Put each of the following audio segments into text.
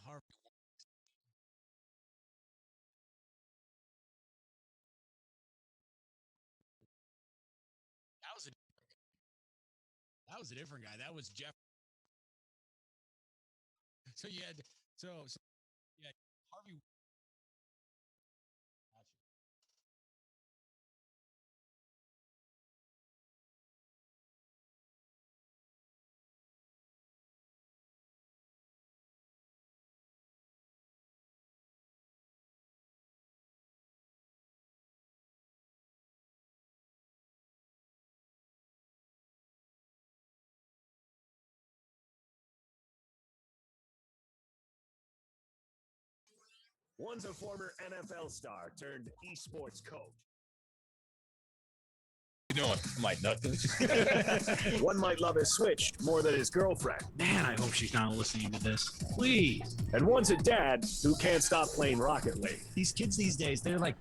Harvey. That was a different guy. That was Jeff. So you had so yeah, Harvey. One's a former NFL star turned esports coach. You doing? I'm like nothing. One might love his Switch more than his girlfriend. Man, I hope she's not listening to this. Please. And one's a dad who can't stop playing Rocket League. These kids these days, they're like,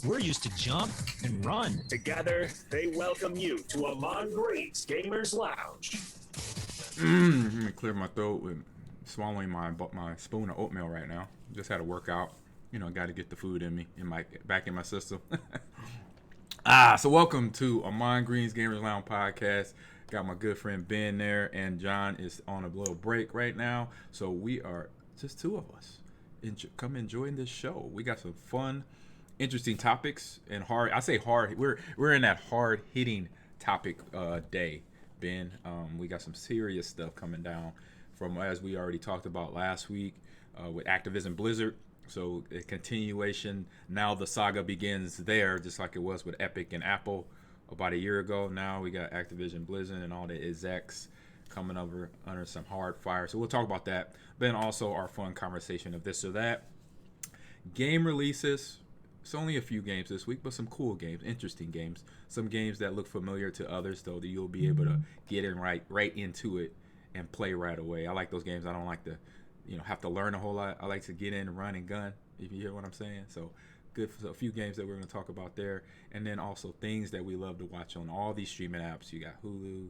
we're used to jump and run. Together, they welcome you to Ahman Green's Gamers Lounge. I'm gonna clear my throat with swallowing my spoon of oatmeal right now. Just had a workout. You know, got to get the food in me, back in my system. So welcome to Ahman Green's Gamers Lounge podcast. Got my good friend Ben there, and John is on a little break right now. So we are just two of us. Come enjoying this show. We got some fun, interesting topics and hard. I say hard. We're in that hard hitting topic day, Ben. We got some serious stuff coming down from, as we already talked about last week, with Activision Blizzard. So a continuation. Now the saga begins there, just like it was with Epic and Apple about a year ago. Now we got Activision Blizzard and all the execs coming over under some hard fire. So we'll talk about that. Then also our fun conversation of this or that. Game releases. It's only a few games this week, but some cool games, interesting games. Some games that look familiar to others, though, that you'll be able to get in right into it and play right away. I like those games. I don't like to have to learn a whole lot. I like to get in and run and gun, if you hear what I'm saying. So good for a few games that we're going to talk about there. And then also things that we love to watch on all these streaming apps. You got Hulu,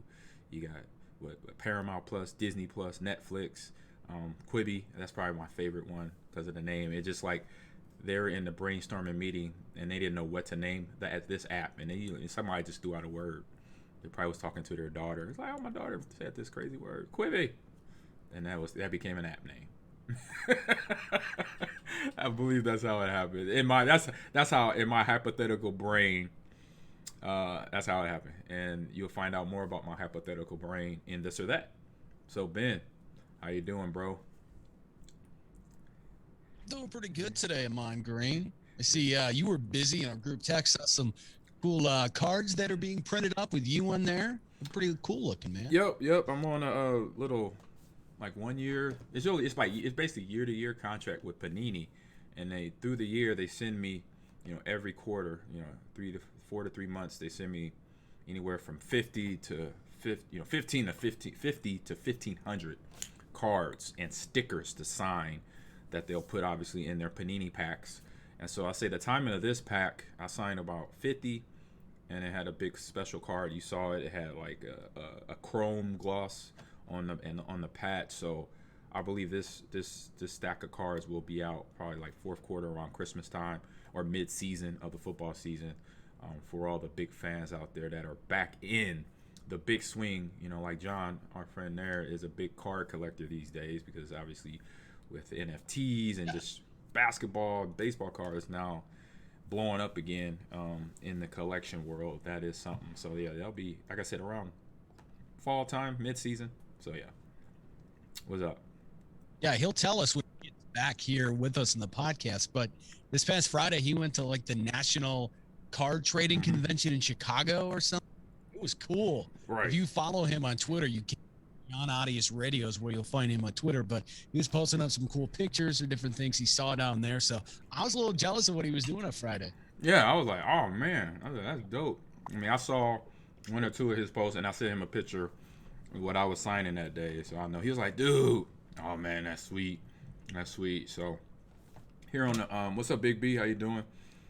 you got Paramount Plus, Disney Plus, Netflix, Quibi. That's probably my favorite one because of the name. It's just like they were in the brainstorming meeting and they didn't know what to name this app. And somebody just threw out a word. They probably was talking to their daughter. It's like, oh, my daughter said this crazy word, Quibi. And that became an app name. I believe that's how it happened. That's how in my hypothetical brain, that's how it happened. And you'll find out more about my hypothetical brain in this or that. So Ben, how you doing, bro? Doing pretty good today, Ahman Green. I see you were busy in our group text. Saw some cool cards that are being printed up with you on there. Pretty cool looking, man. Yep. I'm on a little, like 1 year. It's basically year-to-year contract with Panini, and through the year they send me, every quarter, 4 to 3 months they send me anywhere from 50 to 15 to 50 to 1,500 cards and stickers to sign that they'll put obviously in their Panini packs. And so I say the timing of this pack, I signed about 50, and it had a big special card. You saw it. It had like a chrome gloss on the patch. So I believe this stack of cards will be out probably like fourth quarter around Christmas time or mid-season of the football season, for all the big fans out there that are back in the big swing. Like John, our friend there, is a big card collector these days because obviously with NFTs and just basketball, baseball cards now blowing up again in the collection world. That is something. So yeah, that'll be, like I said, around fall time, mid-season. So yeah, what's up? Yeah, he'll tell us when he gets back here with us in the podcast. But this past Friday, he went to like the National Card Trading Convention in Chicago or something. It was cool. Right. If you follow him on Twitter, you can. John Audius Radios where you'll find him on Twitter, but he was posting up some cool pictures or different things he saw down there. So I was a little jealous of what he was doing on Friday. Yeah, I was like, oh man, that's dope. I mean, I saw one or two of his posts, and I sent him a picture of what I was signing that day. So I know he was like, dude, oh man, that's sweet. So here on the what's up, Big B? How you doing?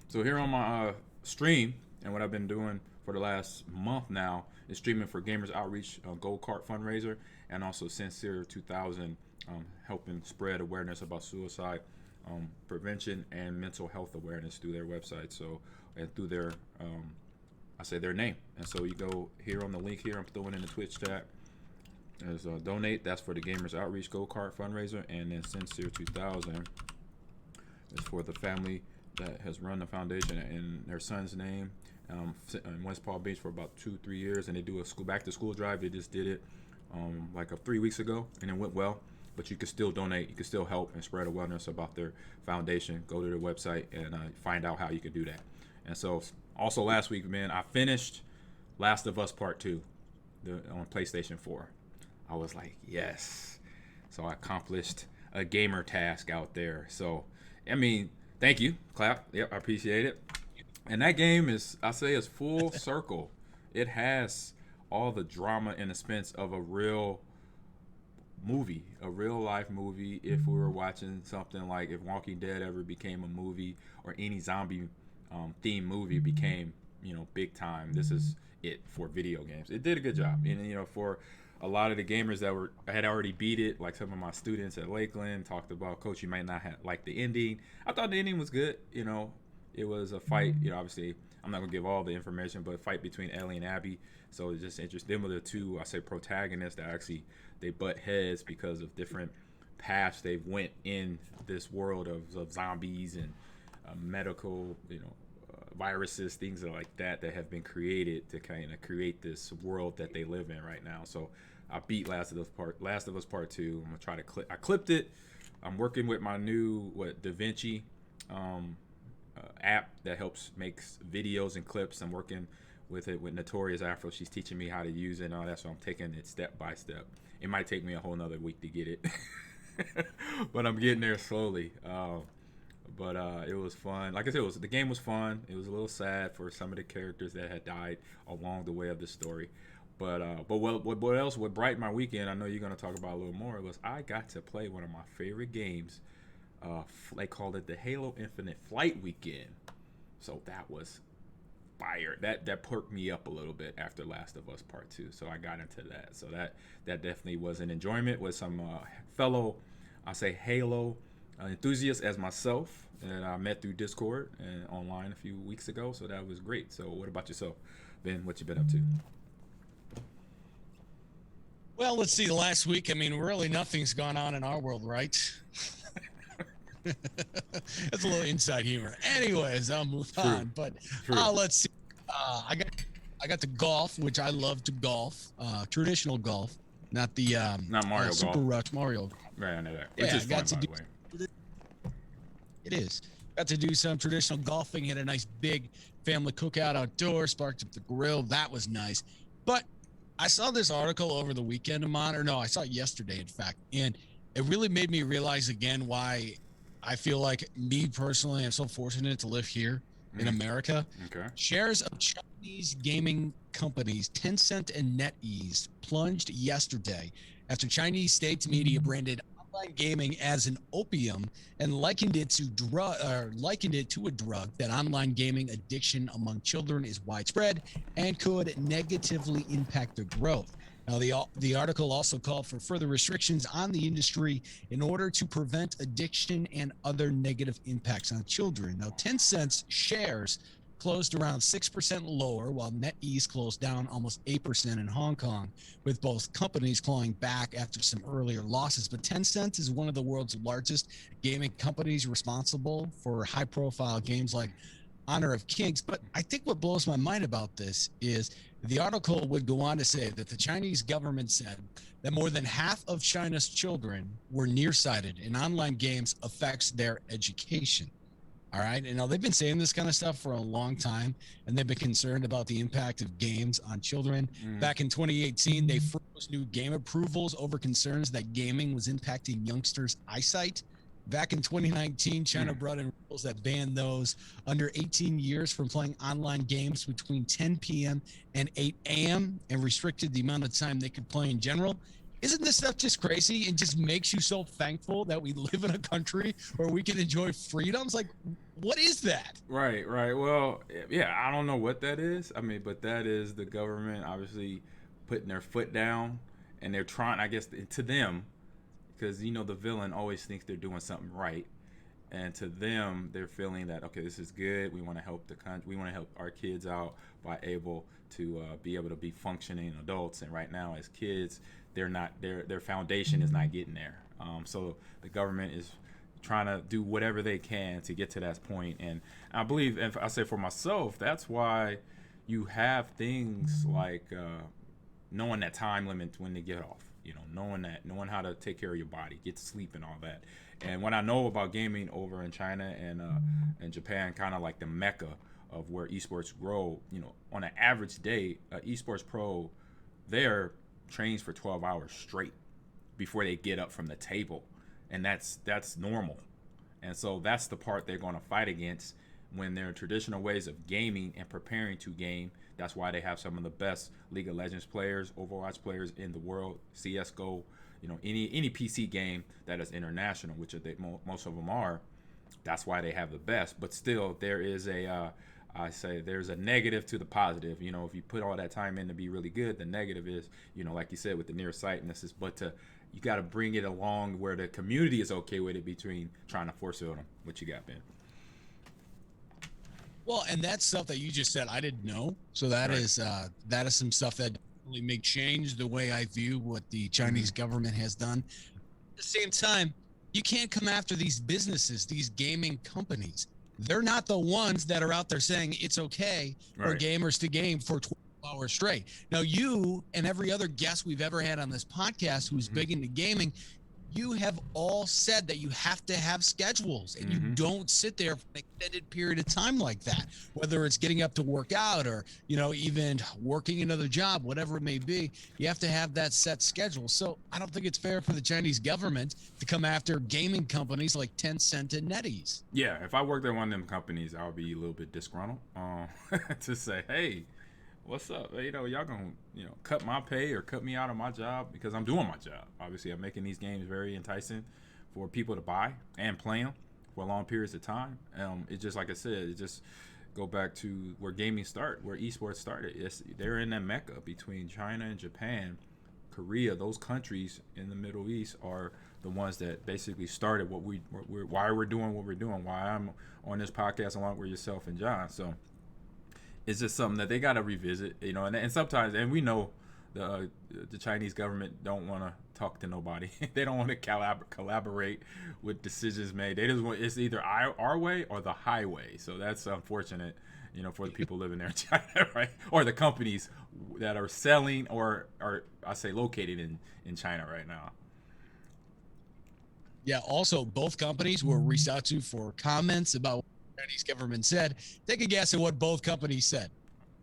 So here on my stream, and what I've been doing for the last month now is streaming for Gamers Outreach Gold Card fundraiser, and also Sincere 2000 helping spread awareness about suicide prevention and mental health awareness through their website. So, and through their, I say their name. And so you go here on the link here, I'm throwing in the Twitch chat. There's donate, that's for the Gamers Outreach Go-Kart fundraiser. And then Sincere 2000 is for the family that has run the foundation in their son's name in West Palm Beach for about 2-3 years. And they do a back to school drive. They just did it like 3 weeks ago, and it went well. But you can still donate, you can still help and spread awareness about their foundation. Go to their website and find out how you can do that. And so also last week, man, I finished Last of Us Part 2 on PlayStation 4. I was like, yes. So I accomplished a gamer task out there. So, I mean, thank you. Clap. Yep, I appreciate it. And that game is, I say, is full circle. It has all the drama and suspense of a real movie, a real life movie. If we were watching something like if Walking Dead ever became a movie, or any zombie themed movie became, big time, this is it for video games. It did a good job. And for a lot of the gamers that had already beat it, like some of my students at Lakeland talked about, Coach, you might not have liked the ending. I thought the ending was good. It was a fight, obviously I'm not gonna give all the information, but a fight between Ellie and Abby. So it's just interesting. Them were the two, I say, protagonists that actually they butt heads because of different paths they've went in this world of zombies and medical, viruses, things like that have been created to kind of create this world that they live in right now. So I beat Last of Us Part 2. I'm gonna try to I clipped it. I'm working with my new DaVinci app that makes videos and clips. I'm working with it with Notorious Afro. She's teaching me how to use it and all that, so I'm taking it step by step. It might take me a whole nother week to get it, but I'm getting there slowly. But it was fun. Like I said, the game was fun. It was a little sad for some of the characters that had died along the way of the story. But what brightened my weekend, I know you're going to talk about a little more, was I got to play one of my favorite games. They called it the Halo Infinite Flight Weekend. So that was fire. That perked me up a little bit after Last of Us Part 2. So I got into that. So that definitely was an enjoyment with some fellow, I say, Halo enthusiasts as myself that I met through Discord and online a few weeks ago. So that was great. So what about yourself, Ben? What you been up to? Well, let's see. Last week, I mean, really nothing's gone on in our world, right? That's a little inside humor. Anyways, I'll move on. But let's see. I got to golf, which I love to golf. Traditional golf, not the not Mario Super golf. Rush Mario. Right, I know that. It's just fun, by the way. It is. Got to do some traditional golfing. Had a nice big family cookout outdoors. Sparked up the grill. That was nice. But I saw this article over the weekend, Ahman, or no, I saw it yesterday, in fact, and it really made me realize again why I feel like me personally, I'm so fortunate to live here in America. Okay. Shares of Chinese gaming companies Tencent and NetEase plunged yesterday after Chinese state media branded online gaming as an opium and likened it to a drug. That online gaming addiction among children is widespread and could negatively impact their growth. Now, the article also called for further restrictions on the industry in order to prevent addiction and other negative impacts on children. Now, Tencent's shares closed around 6% lower, while NetEase closed down almost 8% in Hong Kong, with both companies clawing back after some earlier losses. But Tencent is one of the world's largest gaming companies, responsible for high-profile games like Honor of Kings. But I think what blows my mind about this is the article would go on to say that the Chinese government said that more than half of China's children were nearsighted, and online games affects their education. All right. And now they've been saying this kind of stuff for a long time, and they've been concerned about the impact of games on children. Back in 2018, they froze new game approvals over concerns that gaming was impacting youngsters' eyesight. Back in 2019, China brought in rules that banned those under 18 years from playing online games between 10 p.m. and 8 a.m. and restricted the amount of time they could play in general. Isn't this stuff just crazy and just makes you so thankful that we live in a country where we can enjoy freedoms? Like, what is that? Right. Well, yeah, I don't know what that is. I mean, but that is the government obviously putting their foot down, and they're trying, I guess, to them, because the villain always thinks they're doing something right, and to them they're feeling that, okay, this is good. We want to help the country. We want to help our kids out by able to be able to be functioning adults. And right now, as kids, they're not their foundation is not getting there. So the government is trying to do whatever they can to get to that point. And I believe, if I say for myself, that's why you have things like knowing that time limit when to get off. Knowing how to take care of your body, get to sleep, and all that. And what I know about gaming over in China and Japan, kind of like the mecca of where esports grow. On an average day, an esports pro there trains for 12 hours straight before they get up from the table, and that's normal. And so that's the part they're going to fight against when their traditional ways of gaming and preparing to game. That's why they have some of the best League of Legends players, Overwatch players in the world, CS:GO, any PC game that is international, which most of them are. That's why they have the best. But still, there is there's a negative to the positive. If you put all that time in to be really good, the negative is, like you said, with the nearsightedness, you got to bring it along where the community is okay with it, between trying to force it on them. What you got, Ben? Well, and that stuff that you just said, I didn't know. So that is some stuff that really may change the way I view what the Chinese government has done. At the same time, you can't come after these businesses, these gaming companies. They're not the ones that are out there saying it's okay for gamers to game for 12 hours straight. Now, you and every other guest we've ever had on this podcast who's big into gaming, you have all said that you have to have schedules, and you don't sit there for an extended period of time like that, whether it's getting up to work out or, even working another job, whatever it may be. You have to have that set schedule. So I don't think it's fair for the Chinese government to come after gaming companies like Tencent and NetEase. Yeah, if I worked at one of them companies, I would be a little bit disgruntled to say, hey, what's up? Y'all gonna cut my pay or cut me out of my job because I'm doing my job. Obviously, I'm making these games very enticing for people to buy and play them for long periods of time. It's just like I said, it just go back to where gaming started, where esports started. They're in that mecca between China and Japan, Korea. Those countries in the Middle East are the ones that basically started why we're doing what we're doing. Why I'm on this podcast along with yourself and John. So it's just something that they got to revisit, and sometimes, and we know the Chinese government don't want to talk to nobody. They don't want to collaborate with decisions made. They just want, it's either our way or the highway. So that's unfortunate, for the people living there in China, right? Or the companies that are selling or are, I say, located in China right now. Yeah, also, both companies were reached out to for comments about Chinese government said. Take a guess at what both companies said.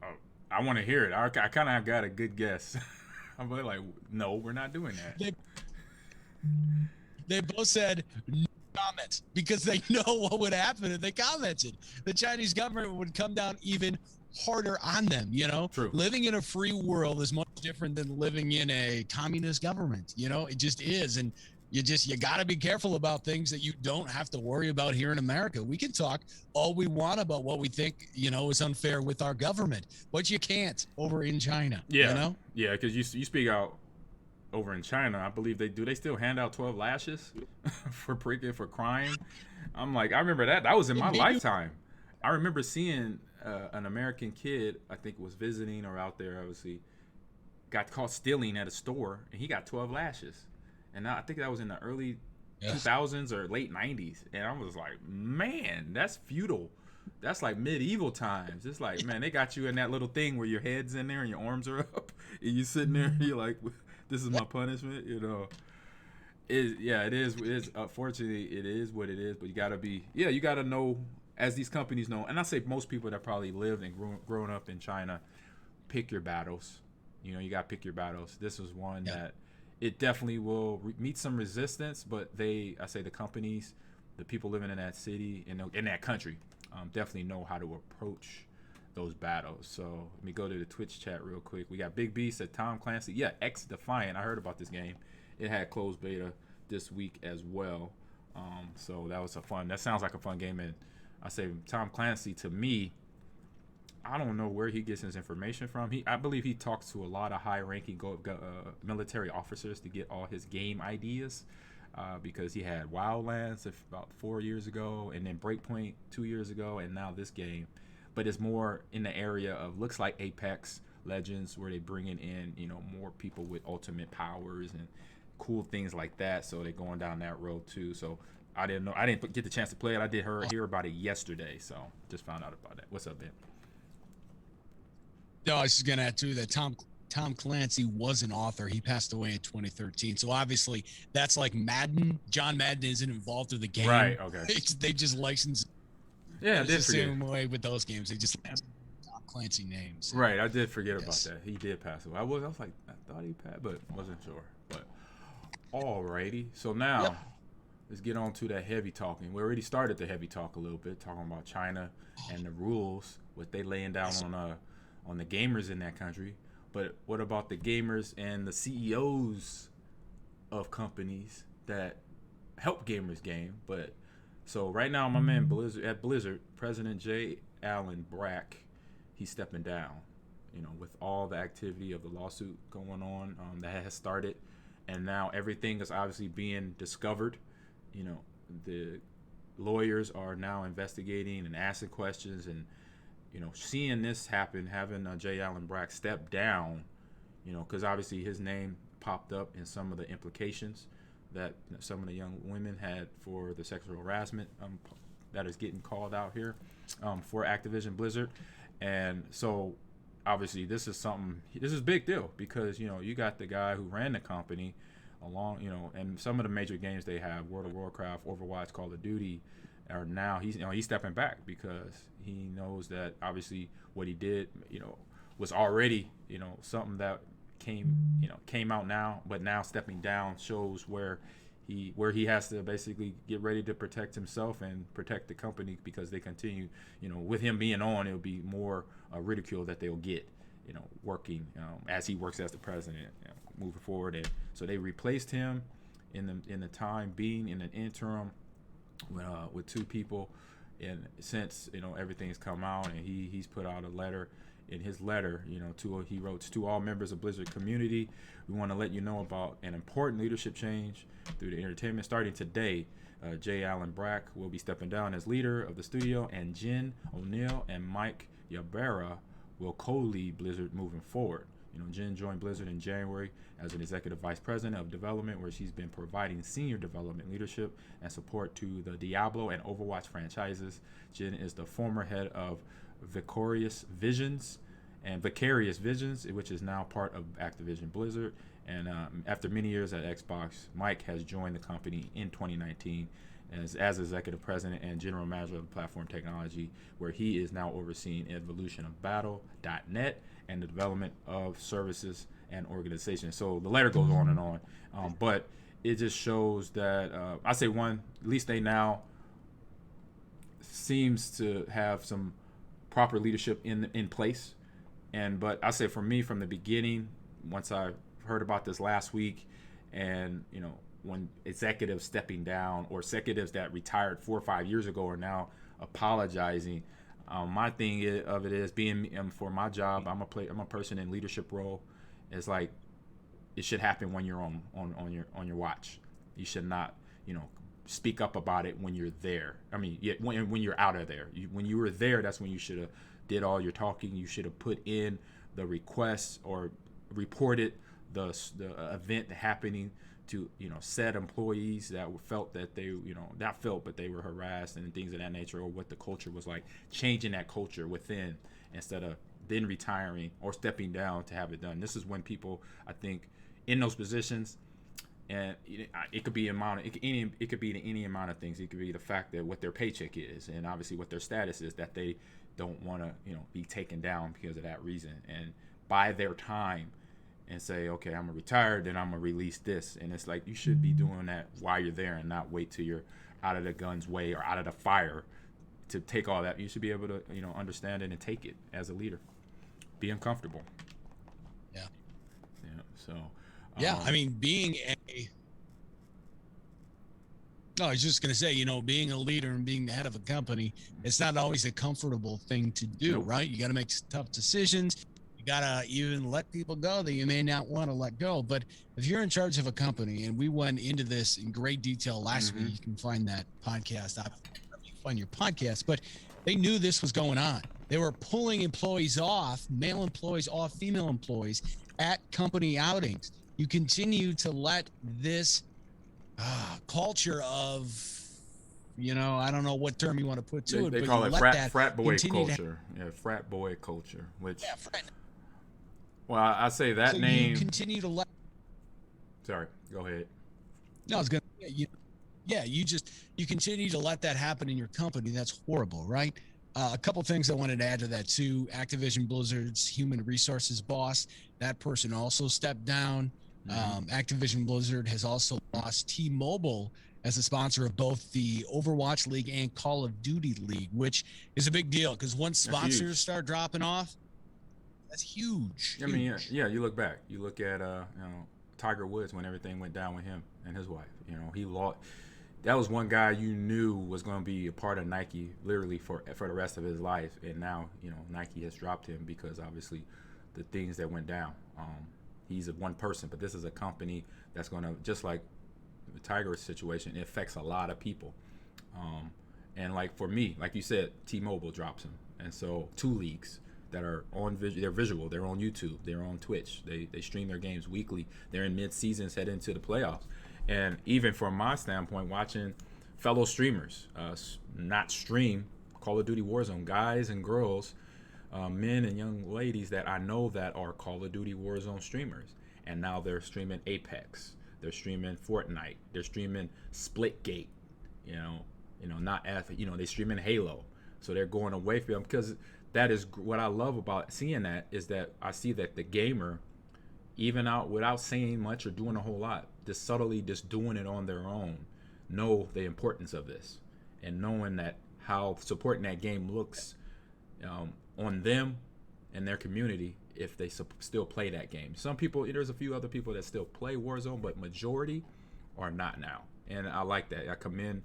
Oh, I want to hear it. I kind of got a good guess. I'm like, no, we're not doing that. They both said no comment because they know what would happen if they commented. The Chinese government would come down even harder on them. True. Living in a free world is much different than living in a communist government. It just is. And you got to be careful about things that you don't have to worry about here in America. We can talk all we want about what we think, is unfair with our government, but you can't over in China. Yeah. Yeah, because you speak out over in China. I believe they still hand out 12 lashes for crime. I'm like, I remember that. That was in my lifetime. I remember seeing an American kid, I think was visiting or out there, obviously, got caught stealing at a store, and he got 12 lashes. And I think that was in the early 2000s or late 90s. And I was like, man, that's feudal. That's like medieval times. It's like, man, they got you in that little thing where your head's in there and your arms are up. And you sitting there, you're like, this is my punishment, It is. Unfortunately, it is what it is. But you got to know, as these companies know. And I say most people that probably lived and grown up in China, pick your battles. You got to pick your battles. This was one that it definitely will meet some resistance, but the companies, the people living in that city, in that country, definitely know how to approach those battles. So let me go to the Twitch chat real quick. We got Big B said Tom Clancy. Yeah, X Defiant. I heard about this game. It had closed beta this week as well. So that sounds like a fun game. And I say Tom Clancy, to me, I don't know where he gets his information from. I believe he talks to a lot of high-ranking military officers to get all his game ideas. because he had Wildlands about 4 years ago, and then Breakpoint 2 years ago, and now this game. But it's more in the area of looks like Apex Legends, where they bringing in more people with ultimate powers and cool things like that. So they're going down that road too. So I didn't get the chance to play it. I did hear about it yesterday, so just found out about that. What's up, Ben? No, I was just gonna add too that Tom Clancy was an author. He passed away in 2013. So obviously that's like Madden. John Madden isn't involved with the game. Right. Okay. They just license. Yeah, I It's did the forget. same way with those games. They just have Tom Clancy names. Right, I did forget about Yes. that. He did pass away. I was like, I thought he passed, but wasn't sure. But alrighty. So now Yep. let's get on to that heavy talking. We already started the heavy talk a little bit, talking about China and the rules, what they laying down on the gamers in that country. But what about the gamers and the CEOs of companies that help gamers game? But so right now, my man Blizzard, President J. Allen Brack, he's stepping down. With all the activity of the lawsuit going on that has started, and now everything is obviously being discovered. The lawyers are now investigating and asking questions, and seeing this happen, having J. Allen Brack step down, because obviously his name popped up in some of the implications that some of the young women had for the sexual harassment that is getting called out here for Activision Blizzard. And so obviously this is a big deal, because you got the guy who ran the company along, and some of the major games they have, World of Warcraft, Overwatch, Call of Duty, are now he's stepping back, because he knows that obviously what he did was already something that came out now, but now stepping down shows where he has to basically get ready to protect himself and protect the company, because they continue with him being on, it'll be more ridicule that they'll get working as he works as the president moving forward. And so they replaced him in the time being in an interim with two people, and since everything's come out, and he's put out a letter. In his letter, he wrote to all members of Blizzard community, we want to let you know about an important leadership change through the entertainment starting today. J. Allen Brack will be stepping down as leader of the studio, and Jen O'Neill and Mike Ybarra will co-lead Blizzard moving forward. Jen joined Blizzard in January as an executive vice president of development, where she's been providing senior development leadership and support to the Diablo and Overwatch franchises. Jen is the former head of Vicarious Visions, which is now part of Activision Blizzard. And after many years at Xbox, Mike has joined the company in 2019 as executive president and general manager of platform technology, where he is now overseeing evolution of Battle.net and the development of services and organizations. So the letter goes on and on, but it just shows that I say one, at least they now seems to have some proper leadership in place. But I say for me, from the beginning, once I heard about this last week, and when executives stepping down, or executives that retired 4 or 5 years ago are now apologizing, my thing of it is being for my job, I'm a person in leadership role. It's like it should happen when you're on your watch. You should not speak up about it when you're there. I mean, when you're out of there. When you were there, that's when you should have did all your talking. You should have put in the requests or reported the event happening to said employees that felt that they not felt, but they were harassed and things of that nature, or what the culture was like, changing that culture within, instead of then retiring or stepping down to have it done. This is when people, I think, in those positions, and it could be it could be any amount of things. It could be the fact that what their paycheck is, and obviously what their status is, that they don't want to be taken down because of that reason, and buy their time and say, okay, I'm gonna retire, then I'm gonna release this. And it's like, you should be doing that while you're there, and not wait till you're out of the gun's way or out of the fire to take all that. You should be able to understand it and take it as a leader. Be uncomfortable. Yeah. So yeah, I mean, no, I was just going to say, being a leader and being the head of a company, it's not always a comfortable thing to do, Nope. right? You got to make tough decisions. You gotta even let people go that you may not want to let go. But if you're in charge of a company, and we went into this in great detail last week, you can find that podcast up wherever you find your podcast. But they knew this was going on. They were pulling employees off, male employees off female employees at company outings. You continue to let this culture of, I don't know what term you want to put to it, They but call you it let frat boy continue culture. Yeah, frat boy culture. Which, frat. well, I say that So name. you continue to let. Sorry, go ahead. No, I was gonna. You continue to let that happen in your company. That's horrible, right? A couple things I wanted to add to that too. Activision Blizzard's human resources boss, that person also stepped down. Activision Blizzard has also lost T-Mobile as a sponsor of both the Overwatch League and Call of Duty League, which is a big deal because once sponsors start dropping off, that's huge. I mean, yeah. You look back. You look at Tiger Woods when everything went down with him and his wife. He lost. That was one guy you knew was going to be a part of Nike literally for the rest of his life, and now Nike has dropped him because obviously the things that went down. He's one person, but this is a company that's going to, just like the Tiger situation, it affects a lot of people. And like for me, like you said, T-Mobile drops him, and so 2 leagues that are on they're visual, they're on YouTube, they're on Twitch, they stream their games weekly, they're in mid-seasons, head into the playoffs. And even from my standpoint, watching fellow streamers not stream Call of Duty Warzone, guys and girls, men and young ladies that I know that are Call of Duty Warzone streamers, and now they're streaming Apex, they're streaming Fortnite, they're streaming Splitgate, they streaming Halo, so they're going away from them because that is what I love about seeing that is that I see that the gamer, even out without saying much or doing a whole lot, just subtly just doing it on their own, know the importance of this and knowing that how supporting that game looks on them and their community if they still play that game. Some people, there's a few other people that still play Warzone, but majority are not now. And I like that. I commend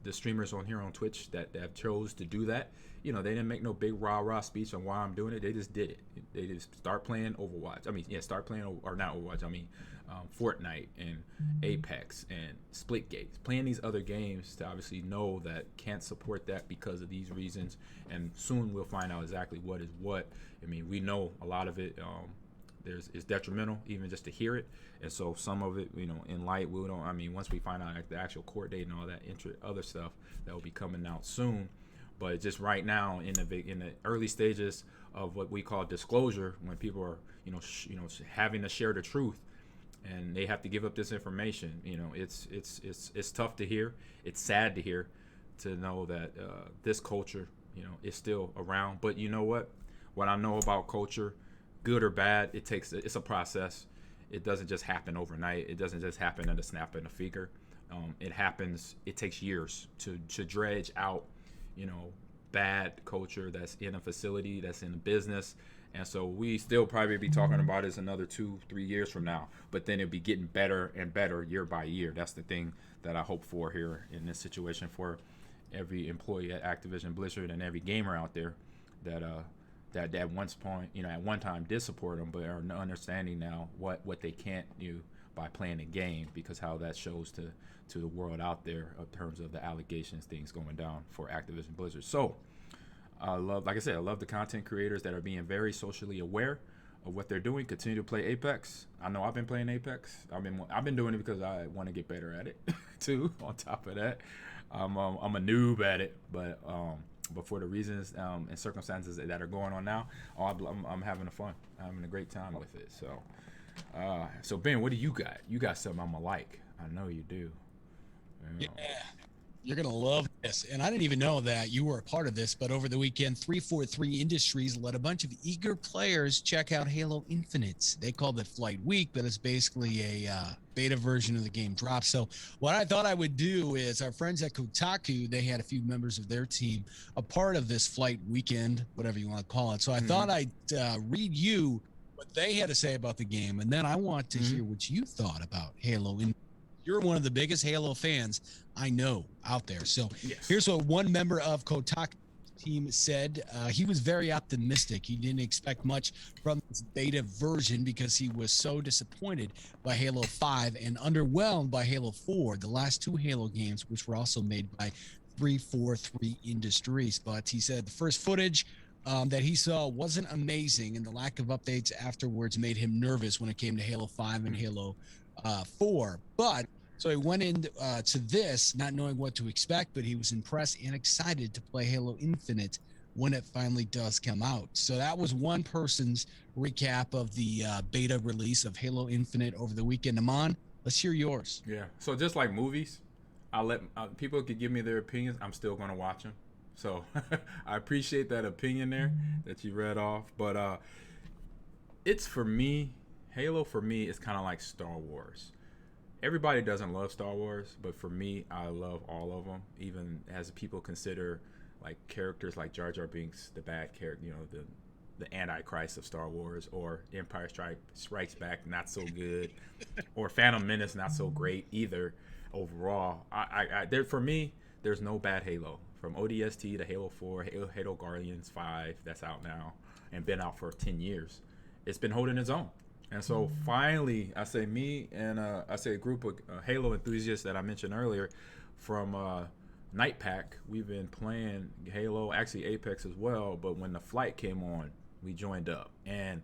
the streamers on here on Twitch that have chose to do that. They didn't make no big rah-rah speech on why I'm doing it. They just did it. They just start playing Overwatch. Fortnite and Apex and Splitgate. Playing these other games to obviously know that can't support that because of these reasons. And soon we'll find out exactly what is what. I mean, we know a lot of it is detrimental even just to hear it. And so some of it, in light, once we find out the actual court date and all that other stuff that will be coming out soon. But just right now in the early stages of what we call disclosure, when people are having to share the truth, and they have to give up this information, it's tough to hear. It's sad to hear, to know that this culture is still around. But you know what I know about culture, good or bad, it's a process. It doesn't just happen overnight. It doesn't just happen at a snap and a finger. It takes years to dredge out bad culture that's in a facility, that's in a business. And so we still probably be talking about this another 2-3 years from now, but then it'll be getting better and better year by year. That's the thing that I hope for here in this situation for every employee at Activision Blizzard and every gamer out there that at one time did support them, but are understanding now what they can't do by playing the game, because how that shows to the world out there in terms of the allegations, things going down for Activision Blizzard. So I love the content creators that are being very socially aware of what they're doing. Continue to play Apex. I know I've been playing Apex. I've been doing it because I want to get better at it too. On top of that, I'm a noob at it, but for the reasons and circumstances that are going on now, I'm having fun. I'm having a great time with it. So Ben, what do you got? You got something I'm gonna like. I know you do. Yeah, you're gonna love this. And I didn't even know that you were a part of this, but over the weekend, 343 Industries let a bunch of eager players check out Halo Infinite. They called it Flight Week, but it's basically a beta version of the game drop. So what I thought I would do is, our friends at Kotaku, they had a few members of their team a part of this Flight Weekend, whatever you want to call it. So I thought I'd read you what they had to say about the game, and then I want to hear what you thought about Halo Infinite. You're one of the biggest Halo fans I know out there. So here's what one member of Kotaku team said he was very optimistic. He didn't expect much from this beta version because he was so disappointed by Halo 5 and underwhelmed by Halo 4, the last two Halo games, which were also made by 343 Industries. But he said the first footage that he saw wasn't amazing, and the lack of updates afterwards made him nervous when it came to Halo 5 and Halo 4. But so he went in to this not knowing what to expect, but he was impressed and excited to play Halo Infinite when it finally does come out. So that was one person's recap of the beta release of Halo Infinite over the weekend. Ahman, let's hear yours. Yeah. So just like movies, I let people could give me their opinions. I'm still gonna watch them. So I appreciate that opinion there that you read off. But it's for me, Halo for me is kind of like Star Wars. Everybody doesn't love Star Wars, but for me, I love all of them. Even as people consider like characters like Jar Jar Binks the bad character, you know, the Antichrist of Star Wars, or Empire Strikes Back not so good, or Phantom Menace not so great either. Overall, there for me, there's no bad Halo. From ODST to Halo 4, Halo Guardians 5, that's out now and been out for 10 years. It's been holding its own. And so finally, I say me and I say a group of Halo enthusiasts that I mentioned earlier from Night Pack, we've been playing Halo, actually Apex as well, but when the flight came on, we joined up. And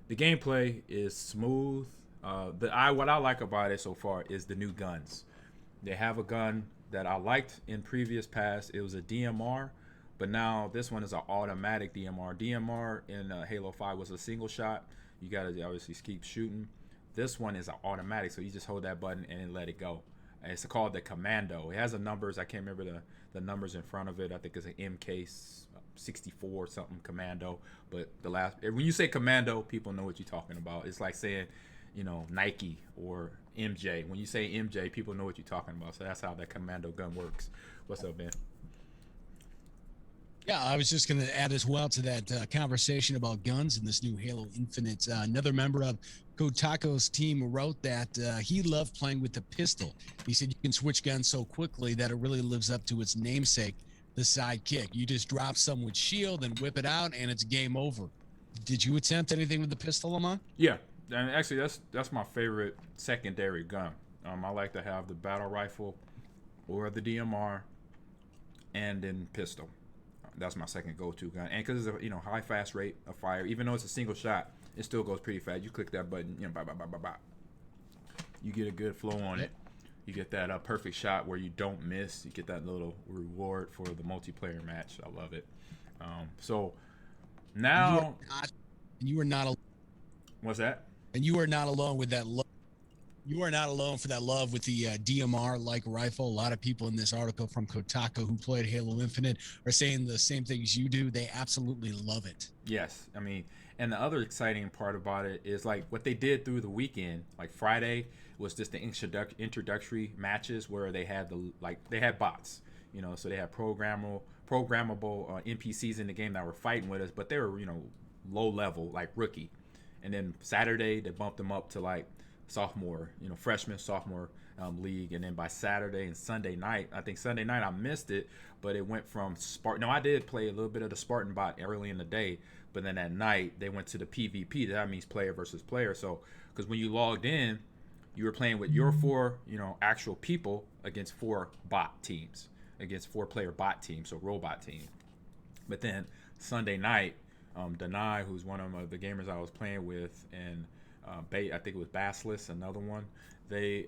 the gameplay is smooth. What I like about it so far is the new guns. They have a gun that I liked in previous past. It was a DMR, but now this one is an automatic DMR. DMR in Halo 5 was a single shot. You gotta obviously keep shooting. This one is an automatic, so you just hold that button and let it go. And it's called the Commando. It has the numbers. I can't remember the numbers in front of it. I think it's an MK64 something Commando. But when you say Commando, people know what you're talking about. It's like saying, you know, Nike or MJ. When you say MJ, people know what you're talking about. So that's how that Commando gun works. What's up, man? Yeah, I was just going to add as well to that conversation about guns and this new Halo Infinite. Another member of Kotako's team wrote that he loved playing with the pistol. He said you can switch guns so quickly that it really lives up to its namesake, the sidekick. You just drop someone's shield and whip it out, and it's game over. Did you attempt anything with the pistol, Ahman? Yeah, and actually that's my favorite secondary gun. I like to have the battle rifle or the DMR and then pistol. That's my second go-to gun, and because it's a high fast rate of fire, even though it's a single shot, it still goes pretty fast. You click that button, bop, bop, bop, bop, bop. You get a good flow on it. You get that perfect shot where you don't miss. You get that little reward for the multiplayer match. I love it. So now you are not. What's that? And you are not alone with that. You are not alone for that love with the DMR-like rifle. A lot of people in this article from Kotaku who played Halo Infinite are saying the same things you do. They absolutely love it. Yes, I mean, and the other exciting part about it is like what they did through the weekend. Like Friday was just the introductory matches where they had they had bots, so they had programmable NPCs in the game that were fighting with us, but they were low level, like rookie. And then Saturday they bumped them up to like sophomore, freshman, sophomore league. And then by Saturday and Sunday night, I think Sunday night I missed it, but it went from Spartan. No, I did play a little bit of the Spartan bot early in the day, but then at night they went to the PvP. That means player versus player. So, because when you logged in, you were playing with your four, actual people against four bot teams, against 4-player bot teams, so robot team. But then Sunday night, Denai, who's one of the gamers I was playing with, and I think it was Basilisk, another one. They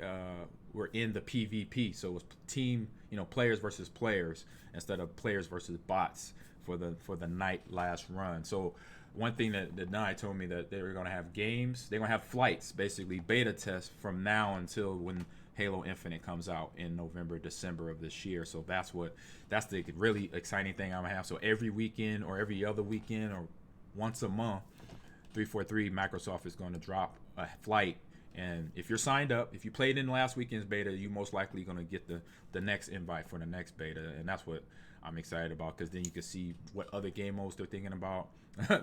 were in the PvP, so it was team, players versus players instead of players versus bots for the night last run. So one thing that Denai told me that they were going to have games, they're going to have flights, basically beta tests from now until when Halo Infinite comes out in November, December of this year. So that's the really exciting thing I'm gonna have. So every weekend or every other weekend or once a month, 343 Microsoft is going to drop a flight, and if you're signed up, if you played in last weekend's beta, you most likely going to get the next invite for the next beta, and that's what I'm excited about, because then you can see what other game modes they're thinking about.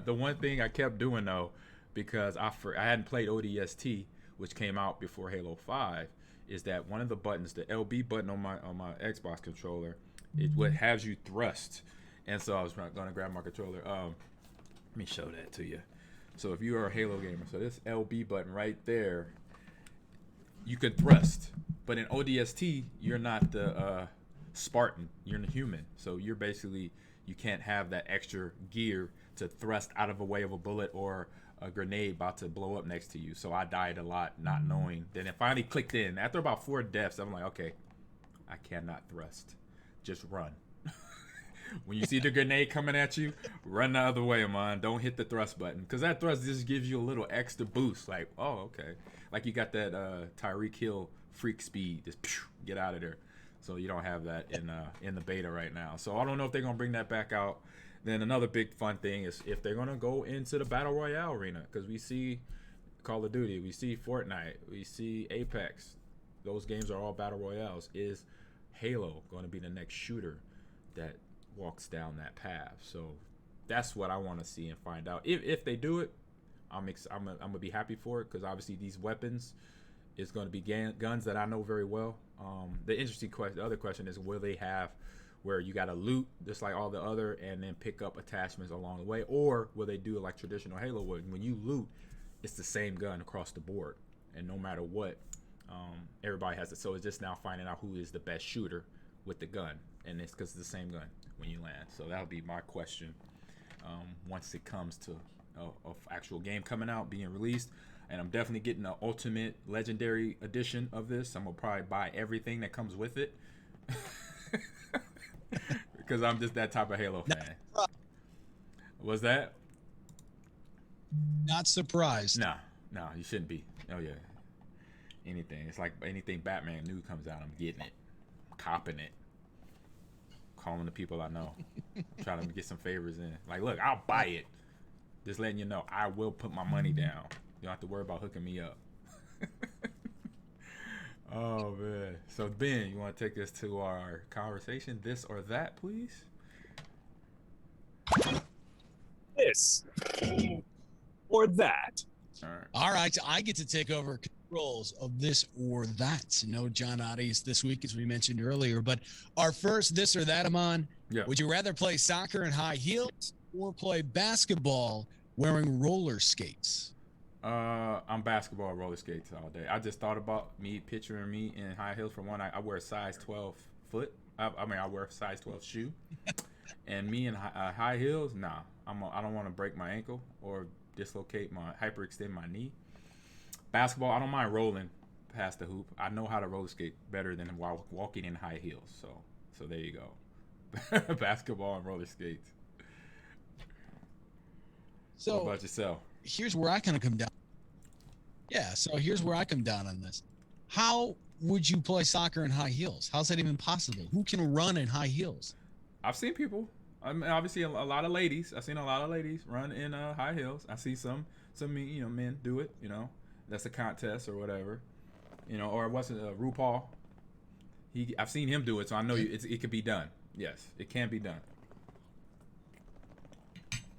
The one thing I kept doing though, because I hadn't played ODST, which came out before Halo 5, is that one of the buttons, the LB button on my Xbox controller, what has you thrust. And so I was going to grab my controller. Let me show that to you. So if you are a Halo gamer, so this LB button right there, you can thrust. But in ODST, you're not the Spartan. You're the human. So you're basically, you can't have that extra gear to thrust out of the way of a bullet or a grenade about to blow up next to you. So I died a lot not knowing. Then it finally clicked in. After about 4 deaths, I'm like, okay, I cannot thrust. Just run. When you see the grenade coming at you, run the other way, man. Don't hit the thrust button. Because that thrust just gives you a little extra boost. Like, oh, okay. Like you got that Tyreek Hill freak speed. Just get out of there. So you don't have that in the beta right now. So I don't know if they're going to bring that back out. Then another big fun thing is if they're going to go into the Battle Royale arena. Because we see Call of Duty. We see Fortnite. We see Apex. Those games are all Battle Royales. Is Halo going to be the next shooter that walks down that path? So that's what I want to see and find out. If they do it, I'm gonna be happy for it, because obviously these weapons is going to be guns that I know very well. The interesting question, the other question is, will they have where you got to loot just like all the other and then pick up attachments along the way, or will they do it like traditional Halo would? When you loot, it's the same gun across the board, and no matter what, everybody has it. So it's just now finding out who is the best shooter with the gun, and it's because it's the same gun when you land. So that'll be my question once it comes to a actual game coming out, being released. And I'm definitely getting the ultimate legendary edition of this. I'm gonna probably buy everything that comes with it because I'm just that type of Halo fan. Was that? Not surprised. No, you shouldn't be. Oh yeah, anything. It's like anything Batman new comes out, I'm getting it, I'm copping it, calling the people I know, trying to get some favors in. Like, look, I'll buy it. Just letting you know, I will put my money down. You don't have to worry about hooking me up. Oh man. So Ben, you want to take us to our conversation, this or that, please? This or that. All right, I get to take over controls of this or that. No John Audi's this week, as we mentioned earlier. But our first this or that, Ahman. Yeah. Would you rather play soccer in high heels or play basketball wearing roller skates? I'm basketball roller skates all day. I just thought about picturing me in high heels. For one, I wear a size 12 foot. I wear a size 12 shoe. And me in high heels, nah. I don't want to break my ankle or dislocate hyperextend my knee. Basketball, I don't mind rolling past the hoop. I know how to roller skate better than while walking in high heels. So there you go. Basketball and roller skates. So what about yourself? Here's where I kind of come down. Yeah, so here's where I come down on this. How would you play soccer in high heels? How's that even possible? Who can run in high heels? I've seen people. I mean, obviously a lot of ladies. I've seen a lot of ladies run in high heels. I see some men do it. That's a contest or whatever. Or it wasn't RuPaul. I've seen him do it, so I know it can be done. Yes, it can be done.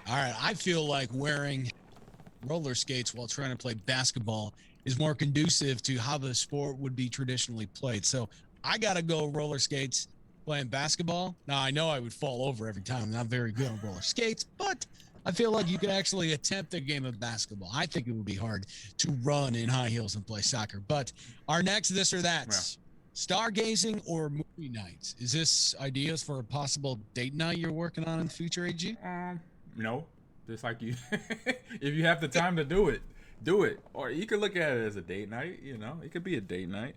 All right, I feel like wearing roller skates while trying to play basketball is more conducive to how the sport would be traditionally played. So I got to go roller skates playing basketball. Now, I know I would fall over every time. I'm not very good on roller skates, but I feel like you could actually attempt a game of basketball. I think it would be hard to run in high heels and play soccer. But our next this or that, stargazing or movie nights. Is this ideas for a possible date night you're working on in the future, AG? No. Just like you, if you have the time to do it, do it. Or you could look at it as a date night. It could be a date night.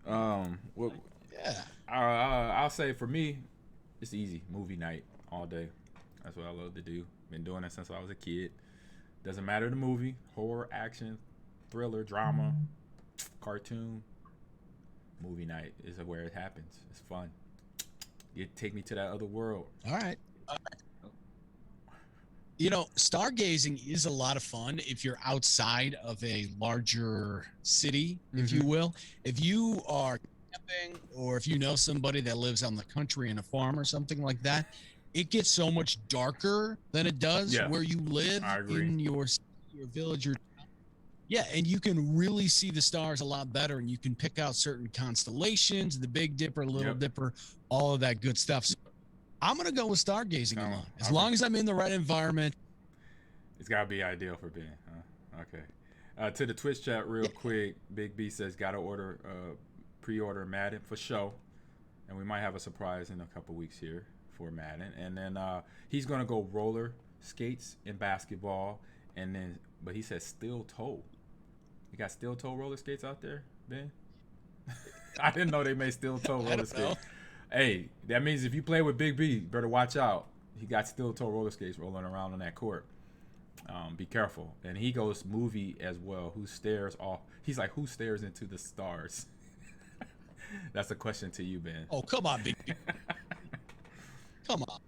I'll say for me, it's easy. Movie night all day. That's what I love to do. Been doing it since I was a kid. Doesn't matter the movie, horror, action, thriller, drama, cartoon. Movie night is where it happens. It's fun. You take me to that other world. All right. Stargazing is a lot of fun if you're outside of a larger city, if you will. If you are camping or if you know somebody that lives on the country in a farm or something like that, it gets so much darker than it does where you live in your village or town. Yeah, and you can really see the stars a lot better, and you can pick out certain constellations, the Big Dipper, Little Dipper, all of that good stuff. So I'm gonna go with stargazing, Oh, Ahman. As okay. long as I'm in the right environment. It's gotta be ideal for Ben, huh? Okay. To the Twitch chat, real quick. Big B says gotta pre-order Madden for show, and we might have a surprise in a couple weeks here for Madden. And then he's gonna go roller skates in basketball, and then but he says steel toe. You got steel toe roller skates out there, Ben? I didn't know they made steel toe roller skates. Hey, that means if you play with Big B, you better watch out. He got steel toe roller skates rolling around on that court. Be careful. And he goes movie as well. Who stares off? He's like, who stares into the stars? That's a question to you, Ben. Oh, come on, Big B. Come on.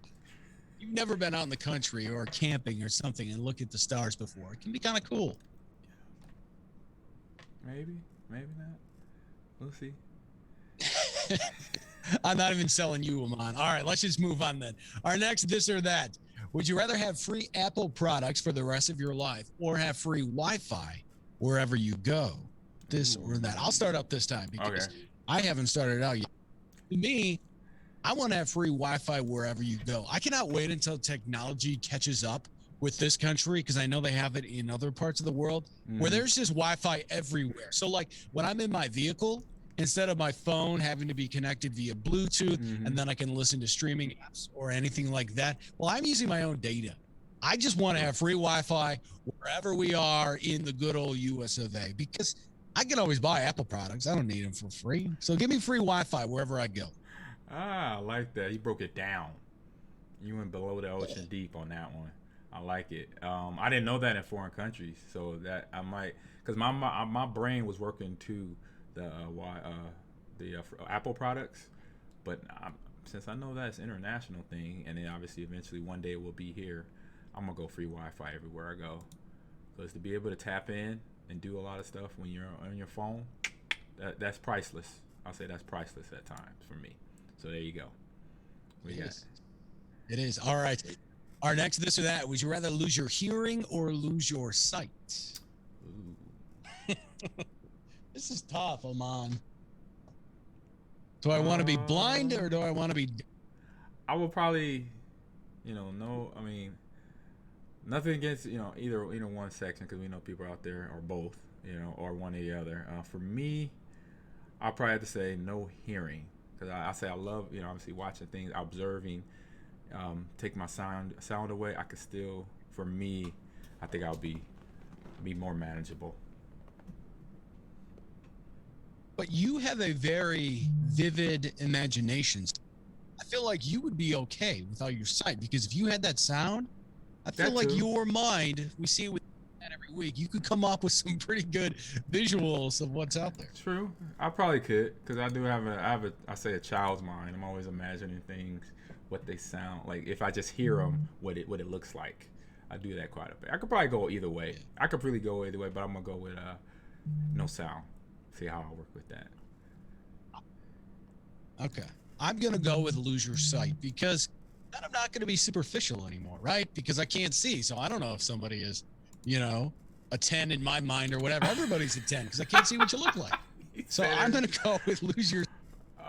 You've never been out in the country or camping or something and look at the stars before. It can be kind of cool. Maybe not. We'll see. I'm not even selling you, Ahman. All right, let's just move on then. Our next this or that. Would you rather have free Apple products for the rest of your life or have free Wi-Fi wherever you go? This or that. I'll start up this time because I haven't started out yet. To me, I want to have free Wi-Fi wherever you go. I cannot wait until technology catches up with this country because I know they have it in other parts of the world where there's just Wi-Fi everywhere. So like when I'm in my vehicle, instead of my phone having to be connected via Bluetooth and then I can listen to streaming apps or anything like that, well, I'm using my own data. I just want to have free Wi-Fi wherever we are in the good old US of A because I can always buy Apple products. I don't need them for free. So give me free Wi-Fi wherever I go. Ah, I like that. He broke it down. You went below the ocean deep on that one. I like it. I didn't know that in foreign countries, so that I might, because my brain was working to the Apple products, but since I know that's an international thing, and then obviously eventually one day it will be here, I'm gonna go free Wi-Fi everywhere I go, because to be able to tap in and do a lot of stuff when you're on your phone, that's priceless. I'll say that's priceless at times for me. So there you go. It is. All right. Our next this or that. Would you rather lose your hearing or lose your sight? Ooh. This is tough, Ahman. Do I want to be blind or do I want to be... I will probably, I mean, nothing against, either one section because we know people out there or both, or one or the other. For me, I'll probably have to say no hearing. Because I say I love, obviously watching things, observing, take my sound away. I could still, for me, I think I'll be more manageable. But you have a very vivid imagination. I feel like you would be okay without your sight because if you had that sound, I feel like your mind, we see it with every week, you could come up with some pretty good visuals of what's out there. True. I probably could because I do have I say a child's mind. I'm always imagining things, what they sound like. If I just hear them, what it looks like. I do that quite a bit. I could probably go either way. I could really go either way, but I'm going to go with no sound. See how I work with that. Okay. I'm going to go with lose your sight because then I'm not going to be superficial anymore, right? Because I can't see. So I don't know if somebody is a 10 in my mind or whatever. Everybody's a 10 because I can't see what you look like. So I'm going to go with lose your.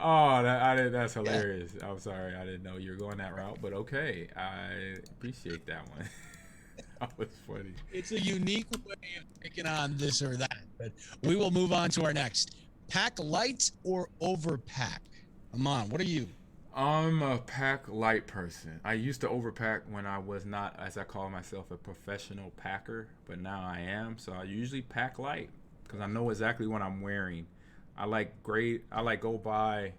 Oh, that's hilarious. Yeah. I'm sorry. I didn't know you were going that route, but okay. I appreciate that one. That was funny. It's a unique way of taking on this or that, but we will move on to our next. Pack light or overpack? Ahman, what are you? I'm a pack light person. I used to overpack when I was not, as I call myself, a professional packer, but now I am. So I usually pack light because I know exactly what I'm wearing. I like go by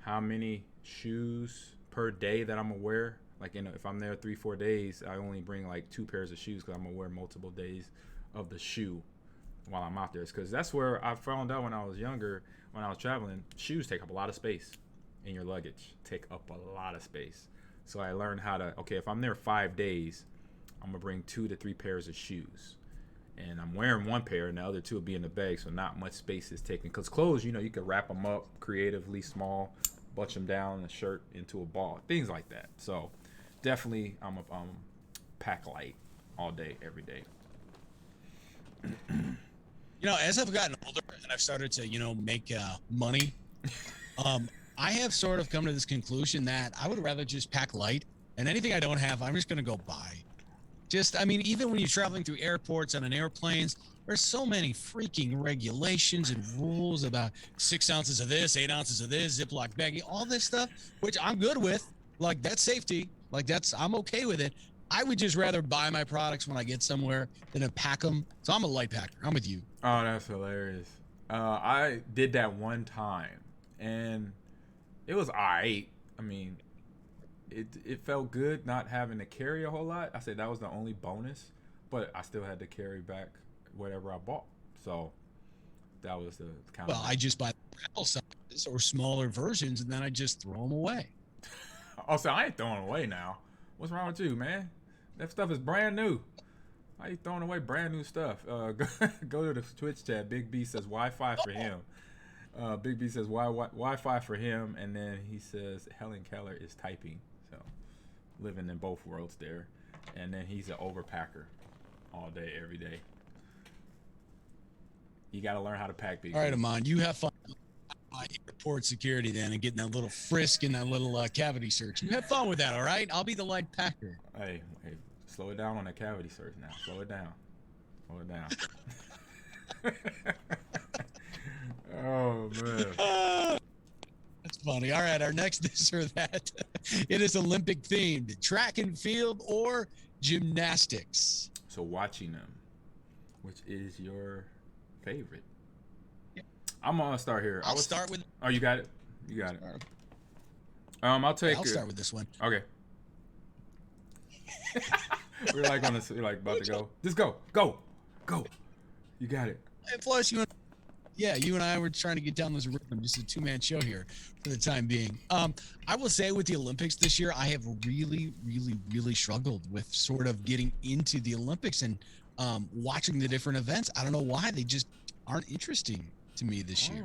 how many shoes per day that I'm gonna wear. Like, if I'm there 3-4 days, I only bring like 2 pairs of shoes because I'm gonna wear multiple days of the shoe while I'm out there. Because that's where I found out when I was younger, when I was traveling, shoes take up a lot of space. In your luggage, take up a lot of space. So I learned how to, if I'm there 5 days, I'm gonna bring 2 to 3 pairs of shoes, and I'm wearing 1 pair, and the other 2 will be in the bag, so not much space is taken. Cause clothes, you can wrap them up creatively, small, bunch them down, a shirt into a ball, things like that. So definitely, I'm a pack light all day, every day. As I've gotten older and I've started to, make money. I have sort of come to this conclusion that I would rather just pack light, and anything I don't have, I'm just going to go buy. Just, I mean, even when you're traveling through airports and on airplanes, there's so many freaking regulations and rules about 6 ounces of this, 8 ounces of this, Ziploc bagging, all this stuff, which I'm good with. Like, that's safety. Like, I'm okay with it. I would just rather buy my products when I get somewhere than to pack them. So I'm a light packer. I'm with you. Oh, that's hilarious. I did that one time, and it was alright. I mean, it felt good not having to carry a whole lot. I said that was the only bonus, but I still had to carry back whatever I bought. So that was the kind Well, I just buy travel sizes or smaller versions, and then I just throw them away. Also, I ain't throwing away now. What's wrong with you, man? That stuff is brand new. Why you throwing away brand new stuff? Go to the Twitch chat. Big B says Wi-Fi for him. Big B says Wi-Fi for him, and then he says Helen Keller is typing. So living in both worlds there, and then he's an overpacker all day, every day. You got to learn how to pack, Big B. All right, Ahman, you have fun. Airport security then and getting that little frisk and that little cavity search. You have fun with that, all right? I'll be the light packer. Hey, slow it down on that cavity search now. Slow it down. Oh, man. That's funny. All right, our next this or that. It is Olympic themed. Track and field or gymnastics? So watching them, which is your favorite? I'm gonna start here. I'll start with. Oh, you got it. I'll take. I'll start with this one. Okay. We're like about to go. Just go. You got it. And plus, you and I were trying to get down this rhythm. Just a two-man show here for the time being. I will say with the Olympics this year, I have really, really, really struggled with sort of getting into the Olympics and watching the different events. I don't know why they just aren't interesting to me this year,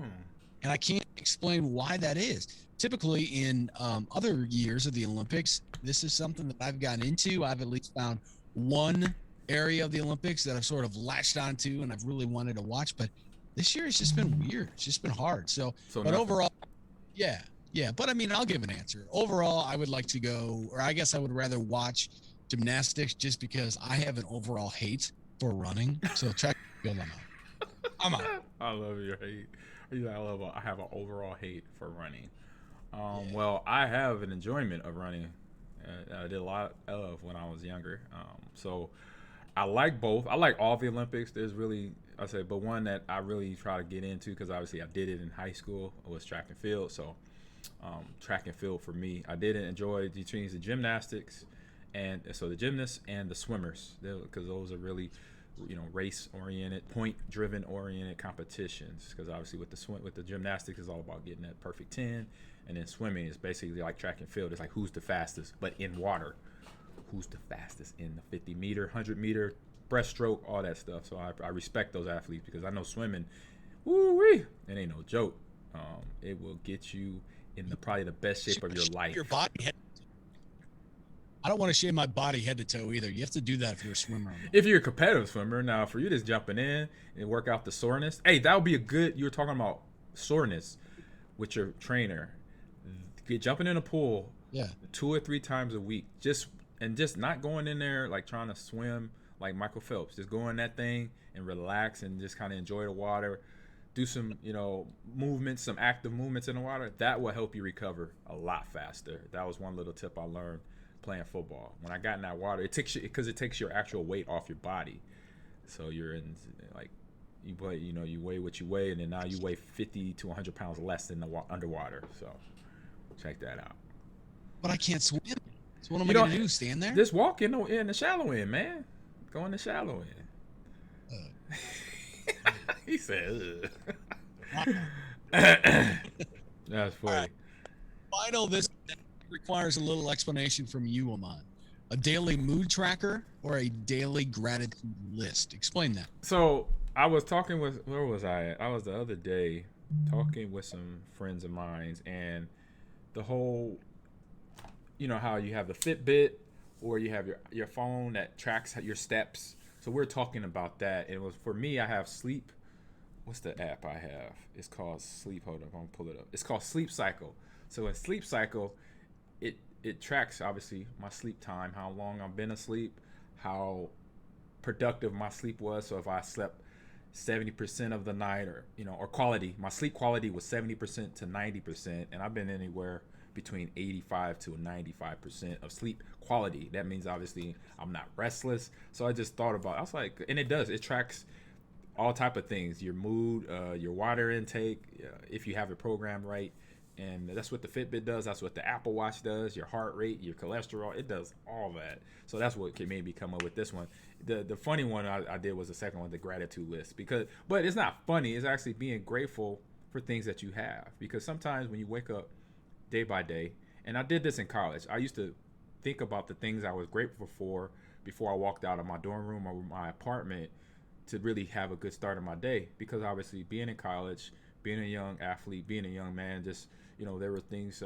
and I can't explain why that is. Typically in other years of the Olympics, this is something that I've gotten into. I've at least found one area of the Olympics that I've sort of latched onto and I've really wanted to watch, but this year it's just been weird. It's just been hard. So but nothing. Overall, yeah. But I mean, I'll give an answer. Overall, I would like to go, or I guess I would rather watch gymnastics just because I have an overall hate for running. So track and field, I'm out. I love your hate. I have an overall hate for running. Well, I have an enjoyment of running. I did a lot of when I was younger. So I like both. I like all the Olympics. There's really, but one that I really try to get into because obviously I did it in high school was track and field. So track and field for me, I did enjoy between the gymnastics and so the gymnasts and the swimmers because those are really race-oriented, point-driven oriented competitions. Because obviously with the gymnastics is all about getting that perfect 10, and then swimming is basically like track and field. It's like who's the fastest, but in water. Who's the fastest in the 50-meter, 100-meter breaststroke, all that stuff. So I respect those athletes because I know swimming, woo-wee, it ain't no joke. It will get you in probably the best shape of your life. Your body. I don't want to shave my body head to toe either. You have to do that if you're a swimmer. If you're a competitive swimmer, now for you just jumping in and work out the soreness. Hey, that would be you were talking about soreness with your trainer. Jumping in a pool 2 or 3 times a week. Just not going in there like trying to swim like Michael Phelps. Just go in that thing and relax and just kind of enjoy the water. Do some, movements, some active movements in the water. That will help you recover a lot faster. That was one little tip I learned playing football. When I got in that water, it takes your actual weight off your body. So you're in you weigh what you weigh, and then now you weigh 50 to 100 pounds less than underwater. So check that out. But I can't swim. So what am I going to do? Stand there? Just walk in the shallow end, man. Go in the shallow end. He said, that's funny. Right. Final, this requires a little explanation from you, Ahman. A daily mood tracker or a daily gratitude list? Explain that. So I was talking with, where was I at? I was the other day talking with some friends of mine, and the whole, how you have the Fitbit or you have your phone that tracks your steps. So we're talking about that. And it was, for me, I have Sleep. What's the app I have? It's called Sleep. Hold up, I'm gonna pull it up. It's called Sleep Cycle. So in sleep cycle, it tracks obviously my sleep time, how long I've been asleep, how productive my sleep was. So if I slept 70% of the night, or or quality, my sleep quality was 70% to 90%, and I've been anywhere between 85 to 95% of sleep quality. That means obviously I'm not restless. So I just thought about, I was like, and it tracks all type of things, your mood, your water intake, if you have it programmed right. And that's what the Fitbit does. That's what the Apple Watch does. Your heart rate, your cholesterol, it does all that. So that's what made me come up with this one. The funny one I did was the second one, the gratitude list. But it's not funny. It's actually being grateful for things that you have. Because sometimes when you wake up day by day, and I did this in college, I used to think about the things I was grateful for before I walked out of my dorm room or my apartment to really have a good start of my day. Because obviously being in college, being a young athlete, being a young man, just there were things,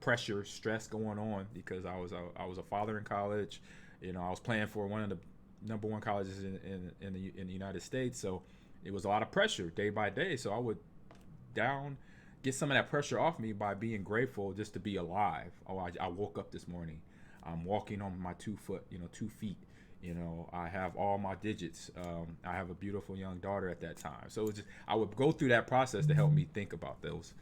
pressure, stress going on, because I was a father in college. I was playing for one of the number one colleges in the United States, so it was a lot of pressure day by day. So I would get some of that pressure off me by being grateful just to be alive. I woke up this morning. I'm walking on my 2 feet. I have all my digits. I have a beautiful young daughter at that time. So I would go through that process to help me think about those,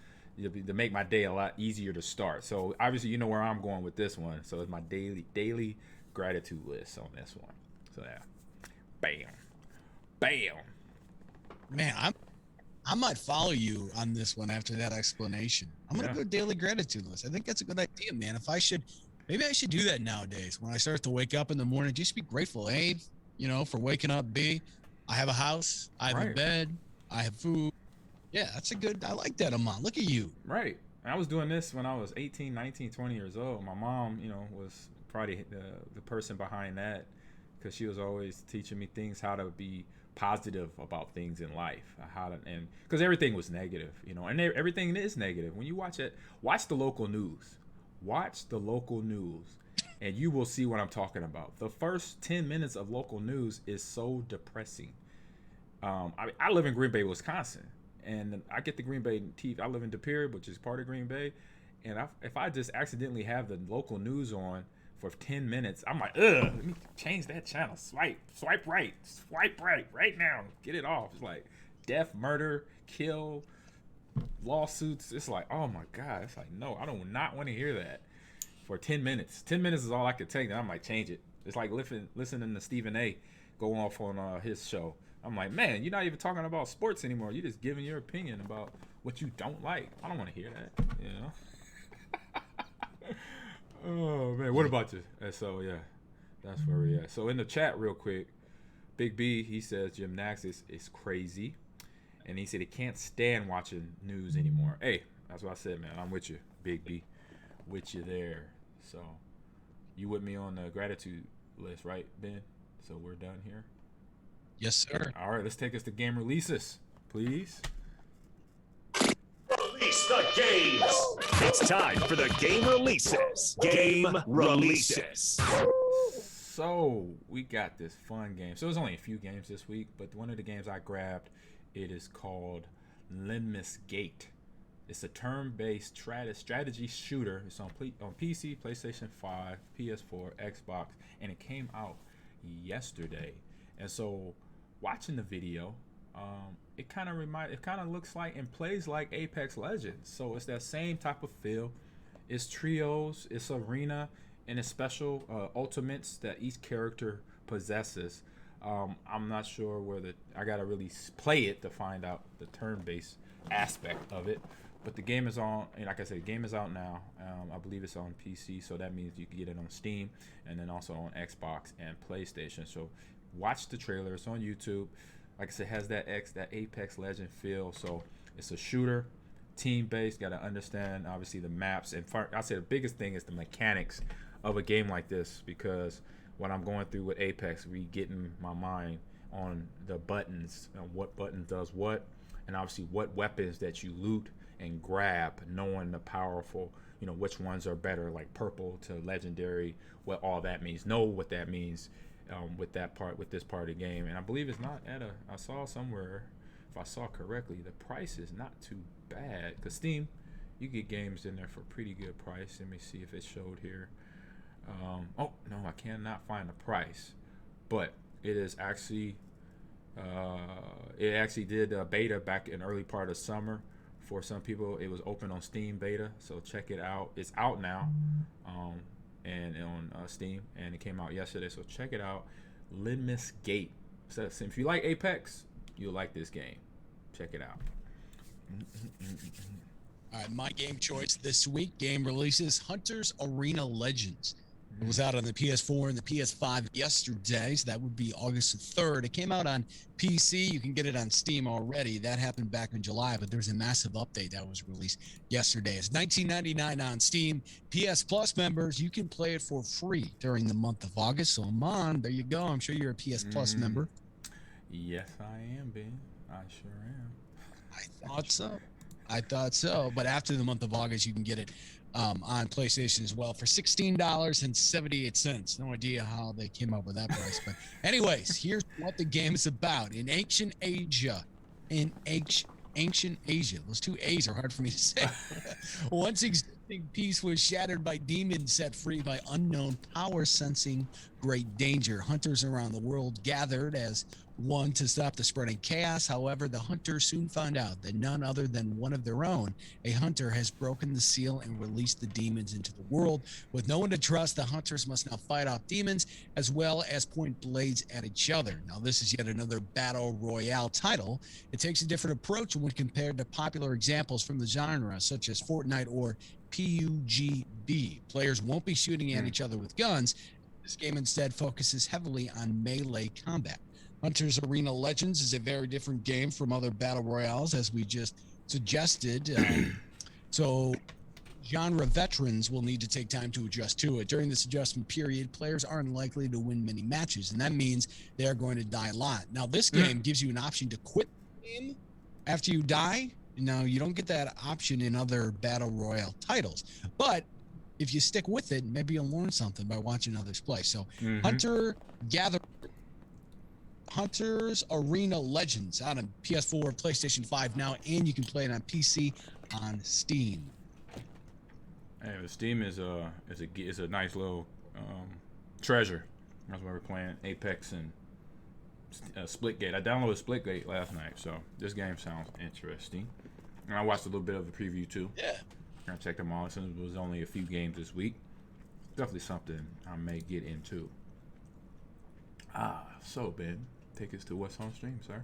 to make my day a lot easier to start. So obviously where I'm going with this one. So it's my daily gratitude list on this one. So yeah, bam. Man, I might follow you on this one after that explanation. I'm gonna go daily gratitude list. I think that's a good idea, man. Maybe I should do that nowadays. When I start to wake up in the morning, just be grateful. A, for waking up. B, I have a house. I have a bed. I have food. Yeah, I like that, Ahman. Look at you. Right. And I was doing this when I was 18, 19, 20 years old. My mom, was probably the person behind that, because she was always teaching me things, how to be positive about things in life, and because everything was negative, and everything is negative. When you watch the local news. Watch the local news, and you will see what I'm talking about. The first 10 minutes of local news is so depressing. I live in Green Bay, Wisconsin, and I get the Green Bay TV. I live in De Pere, which is part of Green Bay, and if I just accidentally have the local news on for 10 minutes, I'm like, let me change that channel. Swipe right now. Get it off. It's like death, murder, kill, lawsuits. It's like, oh my God. It's like, no, I do not want to hear that for 10 minutes. 10 minutes is all I could take. And I'm like, change it. It's like listening to Stephen A. go off on his show. I'm like, man, you're not even talking about sports anymore. You're just giving your opinion about what you don't like. I don't want to hear that, Oh man, what about you? And so yeah, that's where we at. So in the chat, real quick, Big B, he says gymnastics is crazy, and he said he can't stand watching news anymore. Hey, that's what I said, man. I'm with you, Big B, with you there. So you with me on the gratitude list, right, Ben? So we're done here. Yes, sir. All right, let's take us to game releases, please. Release the games. It's time for the game releases. Game releases. So we got this fun game. So there's only a few games this week, but one of the games I grabbed, it is called Limits Gate. It's a turn-based strategy shooter. It's on PC, PlayStation 5, PS4, Xbox, and it came out yesterday. And so watching the video, it kind of looks like and plays like Apex Legends. So it's that same type of feel. It's trios, it's arena, and it's special ultimates that each character possesses. I'm not sure I gotta really play it to find out the turn-based aspect of it. But the game is on, and like I said, the game is out now. I believe it's on PC, so that means you can get it on Steam, and then also on Xbox and PlayStation. So watch the trailer. It's on YouTube. Like I said, it has that Apex Legend feel. So it's a shooter, team-based. Got to understand, obviously, the maps. And I say the biggest thing is the mechanics of a game like this, because when I'm going through with Apex, we get in my mind on the buttons and what button does what, and obviously what weapons that you loot and grab, knowing the powerful, which ones are better, like purple to legendary, what all that means. Know what that means with this part of the game. And I believe it's not I saw somewhere, if I saw correctly, the price is not too bad, because Steam, You get games in there for a pretty good price. Let me see if it showed here. Oh no, I cannot find the price, but it is actually it actually did a beta back in early part of summer. For some people, it was open on Steam beta, so check it out. It's out now, and on Steam, and it came out yesterday. So check it out. Litmus Gate. So if you like Apex, you'll like this game. Check it out. All right, my game choice this week, game releases Hunter's Arena Legends. It was out on the PS4 and the PS5 yesterday, so that would be August 3rd. It came out on PC. You can get it on Steam already. That happened back in July, but there's a massive update that was released yesterday. It's $19.99 on Steam. PS Plus members, you can play it for free during the month of August. So, Ahman, there you go. I'm sure you're a PS Plus member. Yes, I am, Ben. I sure am. I thought so. But after the month of August, you can get it on PlayStation as well for $16.78. No idea how they came up with that price. But anyways, here's what the game is about. In ancient Asia, those two A's are hard for me to say. Once existing peace was shattered by demons set free by unknown power sensing great danger. Hunters around the world gathered as one to stop the spreading chaos. However, the hunters soon found out that none other than one of their own, a hunter, has broken the seal and released the demons into the world. With no one to trust, the hunters must now fight off demons as well as point blades at each other. Now, this is yet another battle royale title. It takes a different approach when compared to popular examples from the genre, such as Fortnite or PUBG. Players won't be shooting at each other with guns. This game instead focuses heavily on melee combat. Hunter's Arena Legends is a very different game from other battle royales, as we just suggested. So genre veterans will need to take time to adjust to it. During this adjustment period, players aren't likely to win many matches, and that means they are going to die a lot. Now, this game gives you an option to quit the game after you die. Now, you don't get that option in other battle royale titles, but if you stick with it, maybe you'll learn something by watching others play. So Hunter's Arena Legends out on PS4, PlayStation 5 now, and you can play it on PC on Steam. Hey, the Steam is a nice little treasure. That's why we're playing Apex and Splitgate. I downloaded Splitgate last night, so this game sounds interesting. And I watched a little bit of the preview too. Yeah. I checked them all. Since it was only a few games this week, definitely something I may get into. So Ben, take us to what's on stream, sir.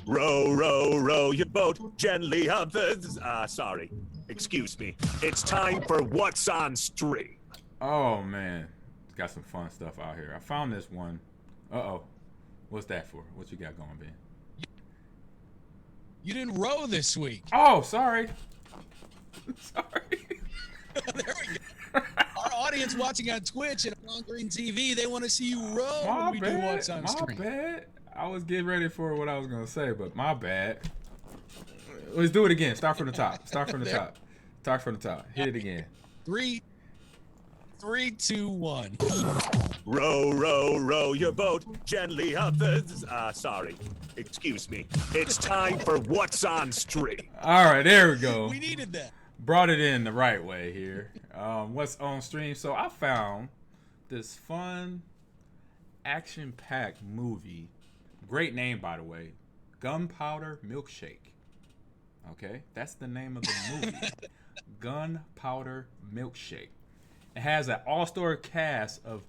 Row, row, row your boat gently up the... sorry. Excuse me. It's time for What's on Stream. Oh, man. Got some fun stuff out here. I found this one. Uh-oh. What's that for? What you got going, Ben? You didn't row this week. Oh, sorry. Sorry. There we go. Our audience watching on Twitch and on Green TV, they want to see you row when we do What's on Stream. My bad. I was getting ready for what I was going to say, but my bad. Let's do it again. Start from the top. Start from the top. Start from the top. Hit it again. 3, 2, 1. Row, row, row your boat gently up the... sorry. Excuse me. It's time for What's on Stream. All right, there we go. We needed that. Brought it in the right way here. What's on stream? So I found this fun, action-packed movie. Great name, by the way. Gunpowder Milkshake. Okay, that's the name of the movie. Gunpowder Milkshake. It has an all-star cast of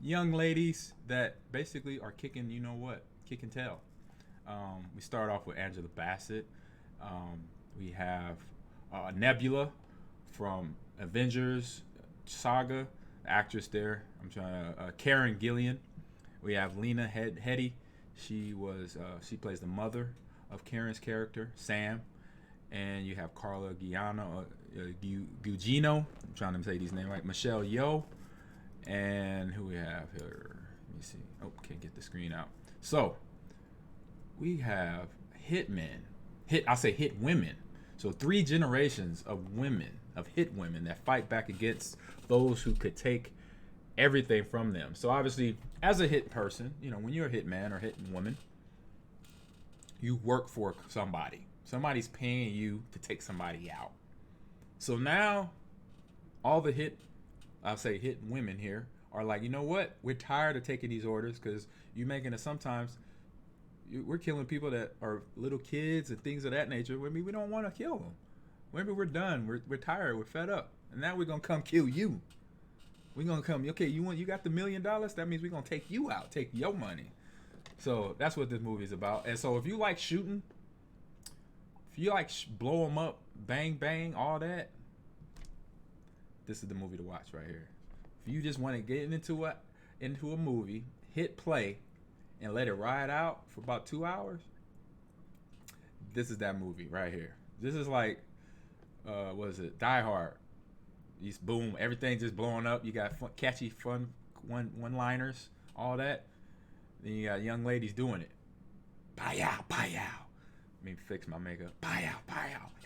young ladies that basically are kicking, you know what, kicking tail. We start off with Angela Bassett. We have Nebula from Avengers Saga, the actress there. I'm trying to Karen Gillian. We have Lena Headey. She plays the mother of Karen's character, Sam. And you have Carla Gugino. I'm trying to say these names right. Michelle Yeoh. And who we have here? Let me see. Oh, can't get the screen out. So we have hit women. So 3 generations of women, of hit women that fight back against those who could take everything from them. So obviously, as a hit person, you know, when you're a hit man or hit woman, you work for somebody. Somebody's paying you to take somebody out. So now, all the hit women here are like, you know what? We're tired of taking these orders because you're making it sometimes. We're killing people that are little kids and things of that nature. I mean, we don't want to kill them. Maybe we're done. We're tired. We're fed up. And now we're gonna come kill you. We're gonna come. Okay, you got the $1 million? That means we're gonna take you out. Take your money. So that's what this movie is about. And so if you like shooting, if you like blow them up, bang bang, all that, this is the movie to watch right here. If you just want to get into a movie, hit play, and let it ride out for about 2 hours, this is that movie right here. This is like, what is it? Die Hard. These boom, everything just blowing up. You got catchy, fun one-liners, all that. Then you got young ladies doing it. Buy out. Let me fix my makeup. Buy out.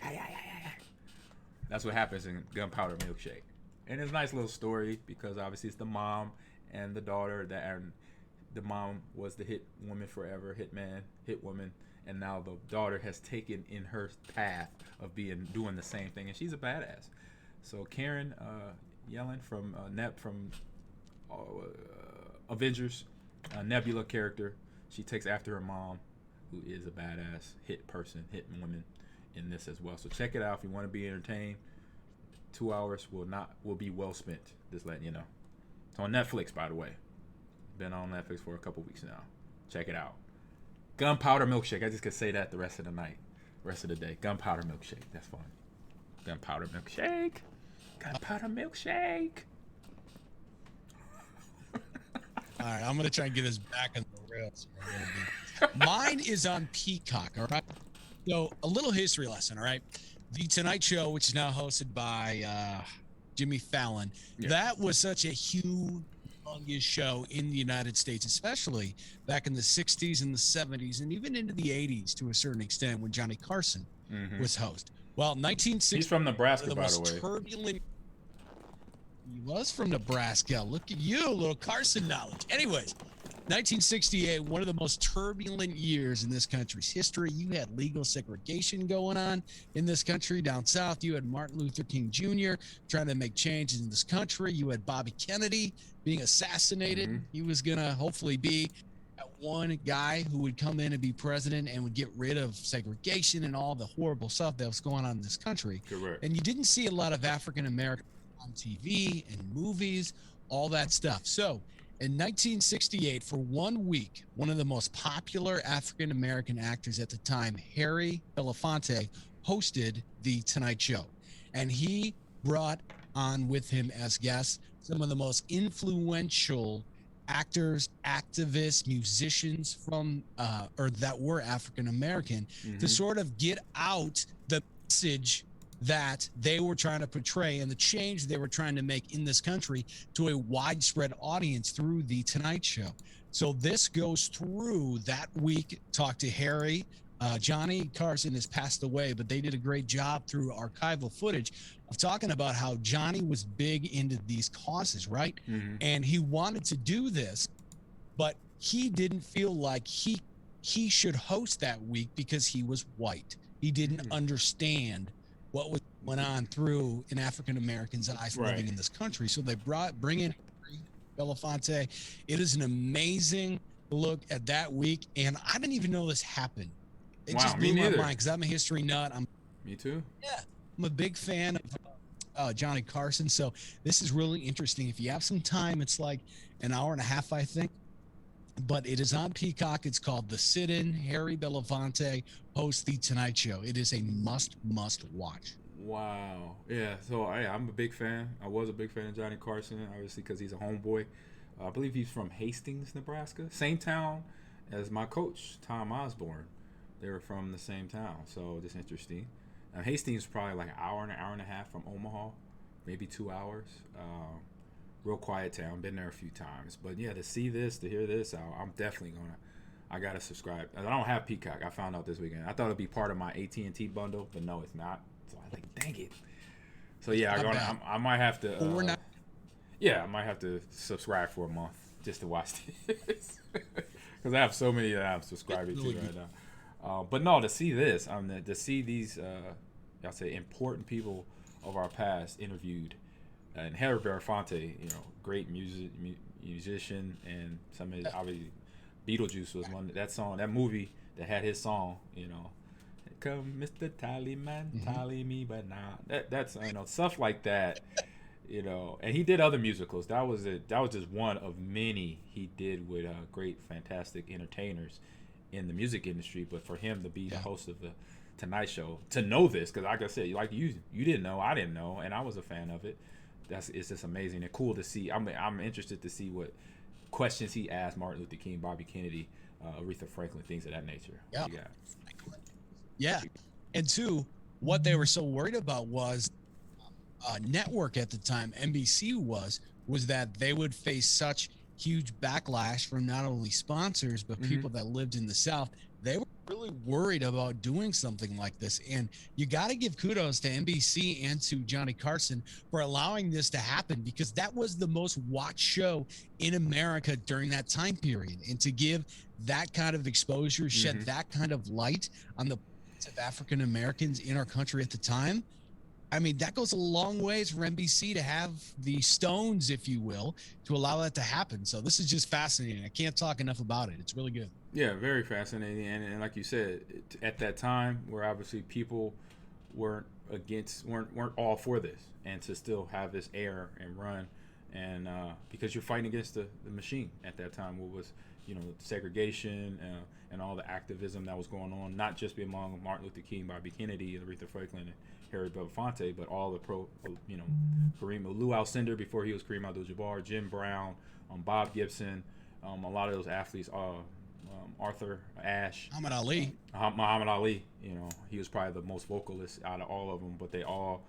Yeah. That's what happens in Gunpowder Milkshake. And it's a nice little story because obviously it's the mom and the daughter and the mom was the hit woman forever, hit woman, and now the daughter has taken in her path of doing the same thing, and she's a badass. So Karen Yellen from Avengers, Nebula character, she takes after her mom, who is a badass hit woman in this as well. So check it out if you want to be entertained. 2 hours will be well spent. Just letting you know. It's on Netflix, by the way. Been on Netflix for a couple weeks now. Check it out. Gunpowder Milkshake. I just could say that the rest of the night, rest of the day. Gunpowder Milkshake. That's fun. Gunpowder Milkshake. Gunpowder Milkshake. All right, I'm gonna try and get us back on the rails. Mine is on Peacock. All right. So a little history lesson. All right. The Tonight Show, which is now hosted by Jimmy Fallon, that was such a humongous show in the United States, especially back in the 60s and the 70s, and even into the 80s to a certain extent when Johnny Carson was host. Well, 1960. He's from Nebraska, by the way. Turbulent. He was from Nebraska. Look at you, little Carson knowledge. Anyways, 1968, one of the most turbulent years in this country's history. You had legal segregation going on in this country. Down south, you had Martin Luther King Jr. trying to make changes in this country. You had Bobby Kennedy being assassinated. He was going to hopefully be that one guy who would come in and be president and would get rid of segregation and all the horrible stuff that was going on in this country. Correct. And you didn't see a lot of African Americans on TV and movies, all that stuff. So in 1968, for 1 week, one of the most popular African American actors at the time, Harry Belafonte, hosted The Tonight Show. And he brought on with him as guests some of the most influential actors, activists, musicians from or that were African American to sort of get out the message that they were trying to portray and the change they were trying to make in this country to a widespread audience through The Tonight Show. So this goes through that week. Talked to Harry. Johnny Carson has passed away, but they did a great job through archival footage of talking about how Johnny was big into these causes, right? And he wanted to do this, but he didn't feel like he should host that week because he was white. He didn't understand what was going on through an African American's eyes living in this country. So they bring in Harry Belafonte. It is an amazing look at that week, and I didn't even know this happened. It just blew my mind because I'm a history nut. Me too. Yeah, I'm a big fan of Johnny Carson. So this is really interesting. If you have some time, it's like an hour and a half, I think. But it is on Peacock. It's called The Sit-In. Harry Belafonte hosts The Tonight Show. It is a must watch. Wow. Yeah. So I'm a big fan. I was a big fan of Johnny Carson, obviously, because he's a homeboy. I believe he's from Hastings, Nebraska. Same town as my coach, Tom Osborne. They were from the same town. So just interesting. Hastings is probably like an hour and a half from Omaha, maybe 2 hours. Real quiet town. Been there a few times. But yeah, to see this, to hear this, I'm definitely I got to subscribe. I don't have Peacock. I found out this weekend. I thought it'd be part of my AT&T bundle, but no, it's not. So I was like, dang it. So yeah, I might have to. I might have to subscribe for a month just to watch this because I have so many that I'm subscribing to right now. But no, to see this, to see these, I'll say, important people of our past interviewed, and Harry Belafonte, great musician, and some of his, obviously, Beetlejuice was one, that song, that movie that had his song, come Mr. Tallyman, tally me, but now that's stuff like that. And he did other musicals. That was it. That was just one of many he did with great, fantastic entertainers in the music industry. But for him to be the host of the Tonight Show, to know this, because like I said, like you didn't know, I didn't know, and I was a fan of it. It's just amazing and cool to see. I'm interested to see what questions he asked Martin Luther King, Bobby Kennedy, Aretha Franklin, things of that nature. Yeah. Yeah. Yeah. And two, what they were so worried about was network at the time, NBC was that they would face such huge backlash from not only sponsors, but people that lived in the South. They were really worried about doing something like this. And you got to give kudos to NBC and to Johnny Carson for allowing this to happen, because that was the most watched show in America during that time period. And to give that kind of exposure, shed that kind of light on the of African Americans in our country at the time, I mean, that goes a long ways for NBC to have the stones, if you will, to allow that to happen. So this is just fascinating. I can't talk enough about it. It's really good. Yeah, very fascinating. And like you said, at that time, where obviously people weren't all for this, and to still have this air and run, and because you're fighting against the machine at that time, what was segregation and all the activism that was going on, not just among Martin Luther King, Bobby Kennedy, Aretha Franklin, and Harry Belafonte, but all the Kareem Lou Alcindor before he was Kareem Abdul-Jabbar, Jim Brown, Bob Gibson, a lot of those athletes, Arthur Ashe, Muhammad Ali. He was probably the most vocalist out of all of them, but they all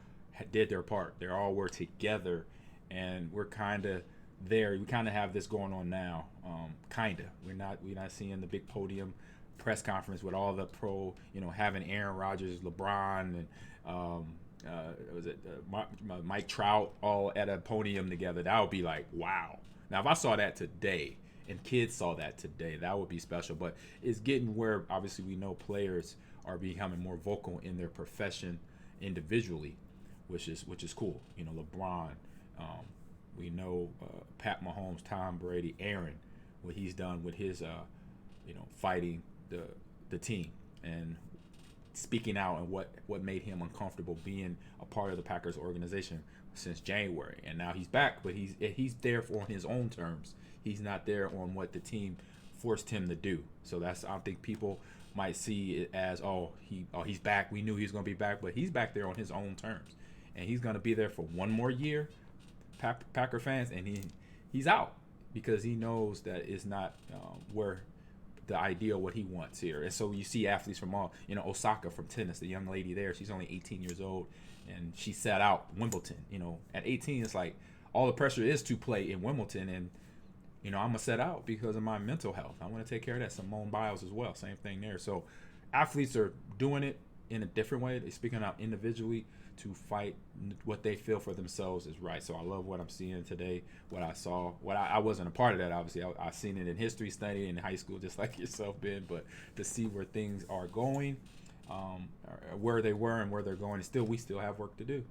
did their part. They all were together, and we're kind of there. We kind of have this going on now. We're not seeing the big podium press conference with all the having Aaron Rodgers, LeBron, and Mike Trout all at a podium together. That would be like, wow. Now, if I saw that today and kids saw that today, that would be special. But it's getting where obviously we know players are becoming more vocal in their profession individually, which is cool. LeBron. We know Pat Mahomes, Tom Brady, Aaron, what he's done with his, fighting the team and speaking out, and what made him uncomfortable being a part of the Packers organization since January. And now he's back, but he's there on his own terms. He's not there on what the team forced him to do. So I think people might see it as, he's back. We knew he was going to be back, but he's back there on his own terms, and he's going to be there for one more year. Packer fans, and he's out because he knows that it's not where the ideal what he wants here. And so you see athletes from Osaka from tennis, the young lady there, she's only 18 years old, and she sat out Wimbledon. At 18, it's like all the pressure is to play in Wimbledon, and I'm gonna set out because of my mental health. I want to take care of that. Simone Biles as well, same thing there. So athletes are doing it in a different way. They're speaking out individually to fight what they feel for themselves is right. So I love what I'm seeing today, what I saw. I wasn't a part of that, obviously. I seen it in history study in high school, just like yourself, Ben. But to see where things are going, where they were and where they're going, we still have work to do.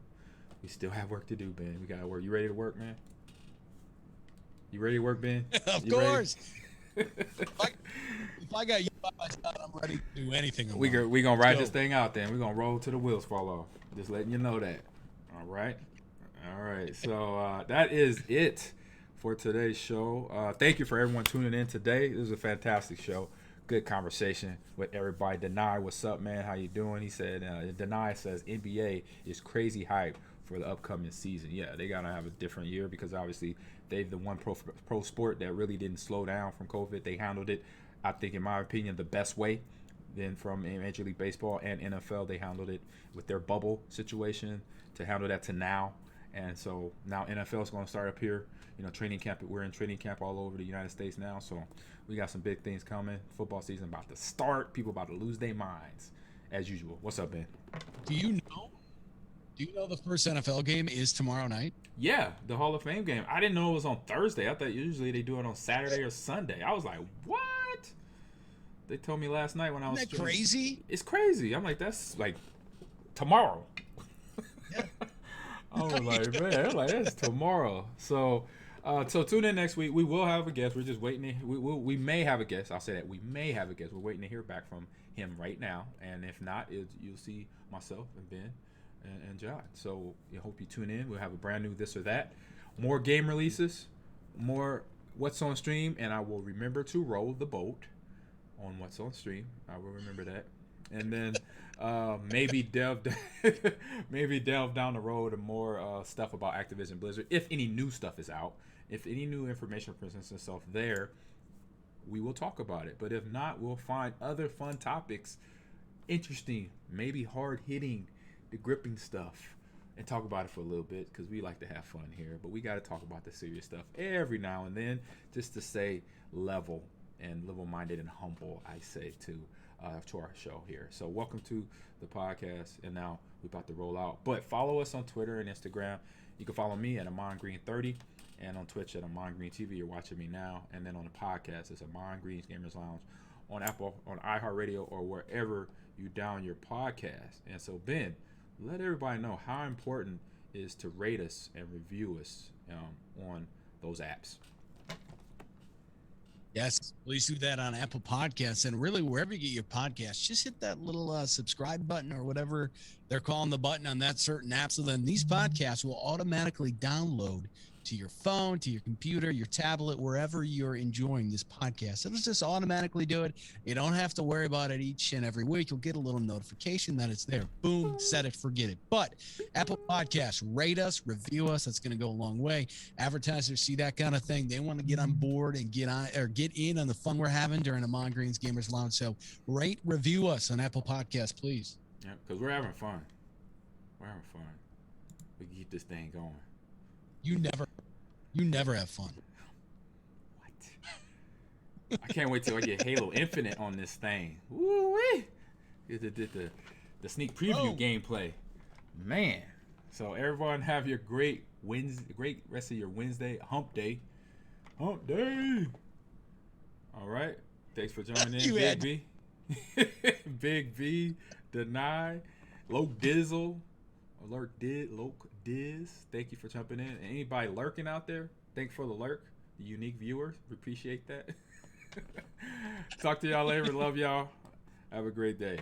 We still have work to do, Ben. We got to work. You ready to work, man? You ready to work, Ben? Of course. If I got you by my side, I'm ready to do anything. We gonna ride this thing out, then. We're gonna roll till the wheels fall off. Just letting you know that. All right. So that is it for today's show. Thank you for everyone tuning in today. This was a fantastic show. Good conversation with everybody. Denai, what's up, man? How you doing? He said, Denai says NBA is crazy hype for the upcoming season. Yeah, they gotta have a different year because obviously they've the one pro sport that really didn't slow down from COVID. They handled it, I think, in my opinion, the best way. Then from Major League Baseball and NFL, they handled it with their bubble situation to handle that to now. And so now NFL is going to start up here. Training camp. We're in training camp all over the United States now. So we got some big things coming. Football season about to start. People about to lose their minds as usual. What's up, Ben? Do you know the first NFL game is tomorrow night? Yeah, the Hall of Fame game. I didn't know it was on Thursday. I thought usually they do it on Saturday or Sunday. I was like, what? They told me last night when I was Isn't that streaming. crazy? It's crazy. I'm like, that's like tomorrow. Yeah. I was like, man, I'm like, that's tomorrow. So, so tune in next week. We will have a guest. We're just waiting. We may have a guest. I'll say that we may have a guest. We're waiting to hear back from him right now. And if not, you'll see myself and Ben and John. So I hope you tune in. We'll have a brand new this or that, more game releases, more what's on stream, and I will remember to roll the boat on what's on stream. I will remember that. And then maybe delve down the road and more stuff about Activision Blizzard. If any new stuff is out, if any new information presents itself there, we will talk about it. But if not, we'll find other fun topics, interesting, maybe hard hitting, the gripping stuff, and talk about it for a little bit because we like to have fun here. But we got to talk about the serious stuff every now and then, just to stay level minded and humble, I say, to our show here. So welcome to the podcast, and now we're about to roll out. But follow us on Twitter and Instagram. You can follow me at Ahman Green 30, and on Twitch at Ahman Green TV. You're watching me now, and then on the podcast it's Ahman Green's Gamers Lounge on Apple, on iHeartRadio, or wherever you down your podcast. And so Ben, let everybody know how important it is to rate us and review us on those apps. Yes, please do that on Apple Podcasts, and really wherever you get your podcasts, just hit that little subscribe button or whatever they're calling the button on that certain app. So then these podcasts will automatically download to your phone, to your computer, your tablet, wherever you're enjoying this podcast. It'll just automatically do it. You don't have to worry about it each and every week. You'll get a little notification that it's there. Boom, set it, forget it. But Apple Podcasts, rate us, review us. That's going to go a long way. Advertisers see that kind of thing. They want to get on board and get in on the fun we're having during Ahman Green's Gamers Lounge. So rate, review us on Apple Podcasts, please. Yeah, because we're having fun. We're having fun. We can keep this thing going. You never have fun. What? I can't wait till I get Halo Infinite on this thing. Woo-wee! The sneak preview gameplay. Man. So everyone have your great rest of your Wednesday. Hump day. Hump day. All right. Thanks for joining in, Big B. Big B, Deny, Loke Dizzle, Alert Loke Diz. Thank you for jumping in. And anybody lurking out there, thanks for the lurk. The unique viewers, we appreciate that. Talk to y'all later. Love y'all. Have a great day.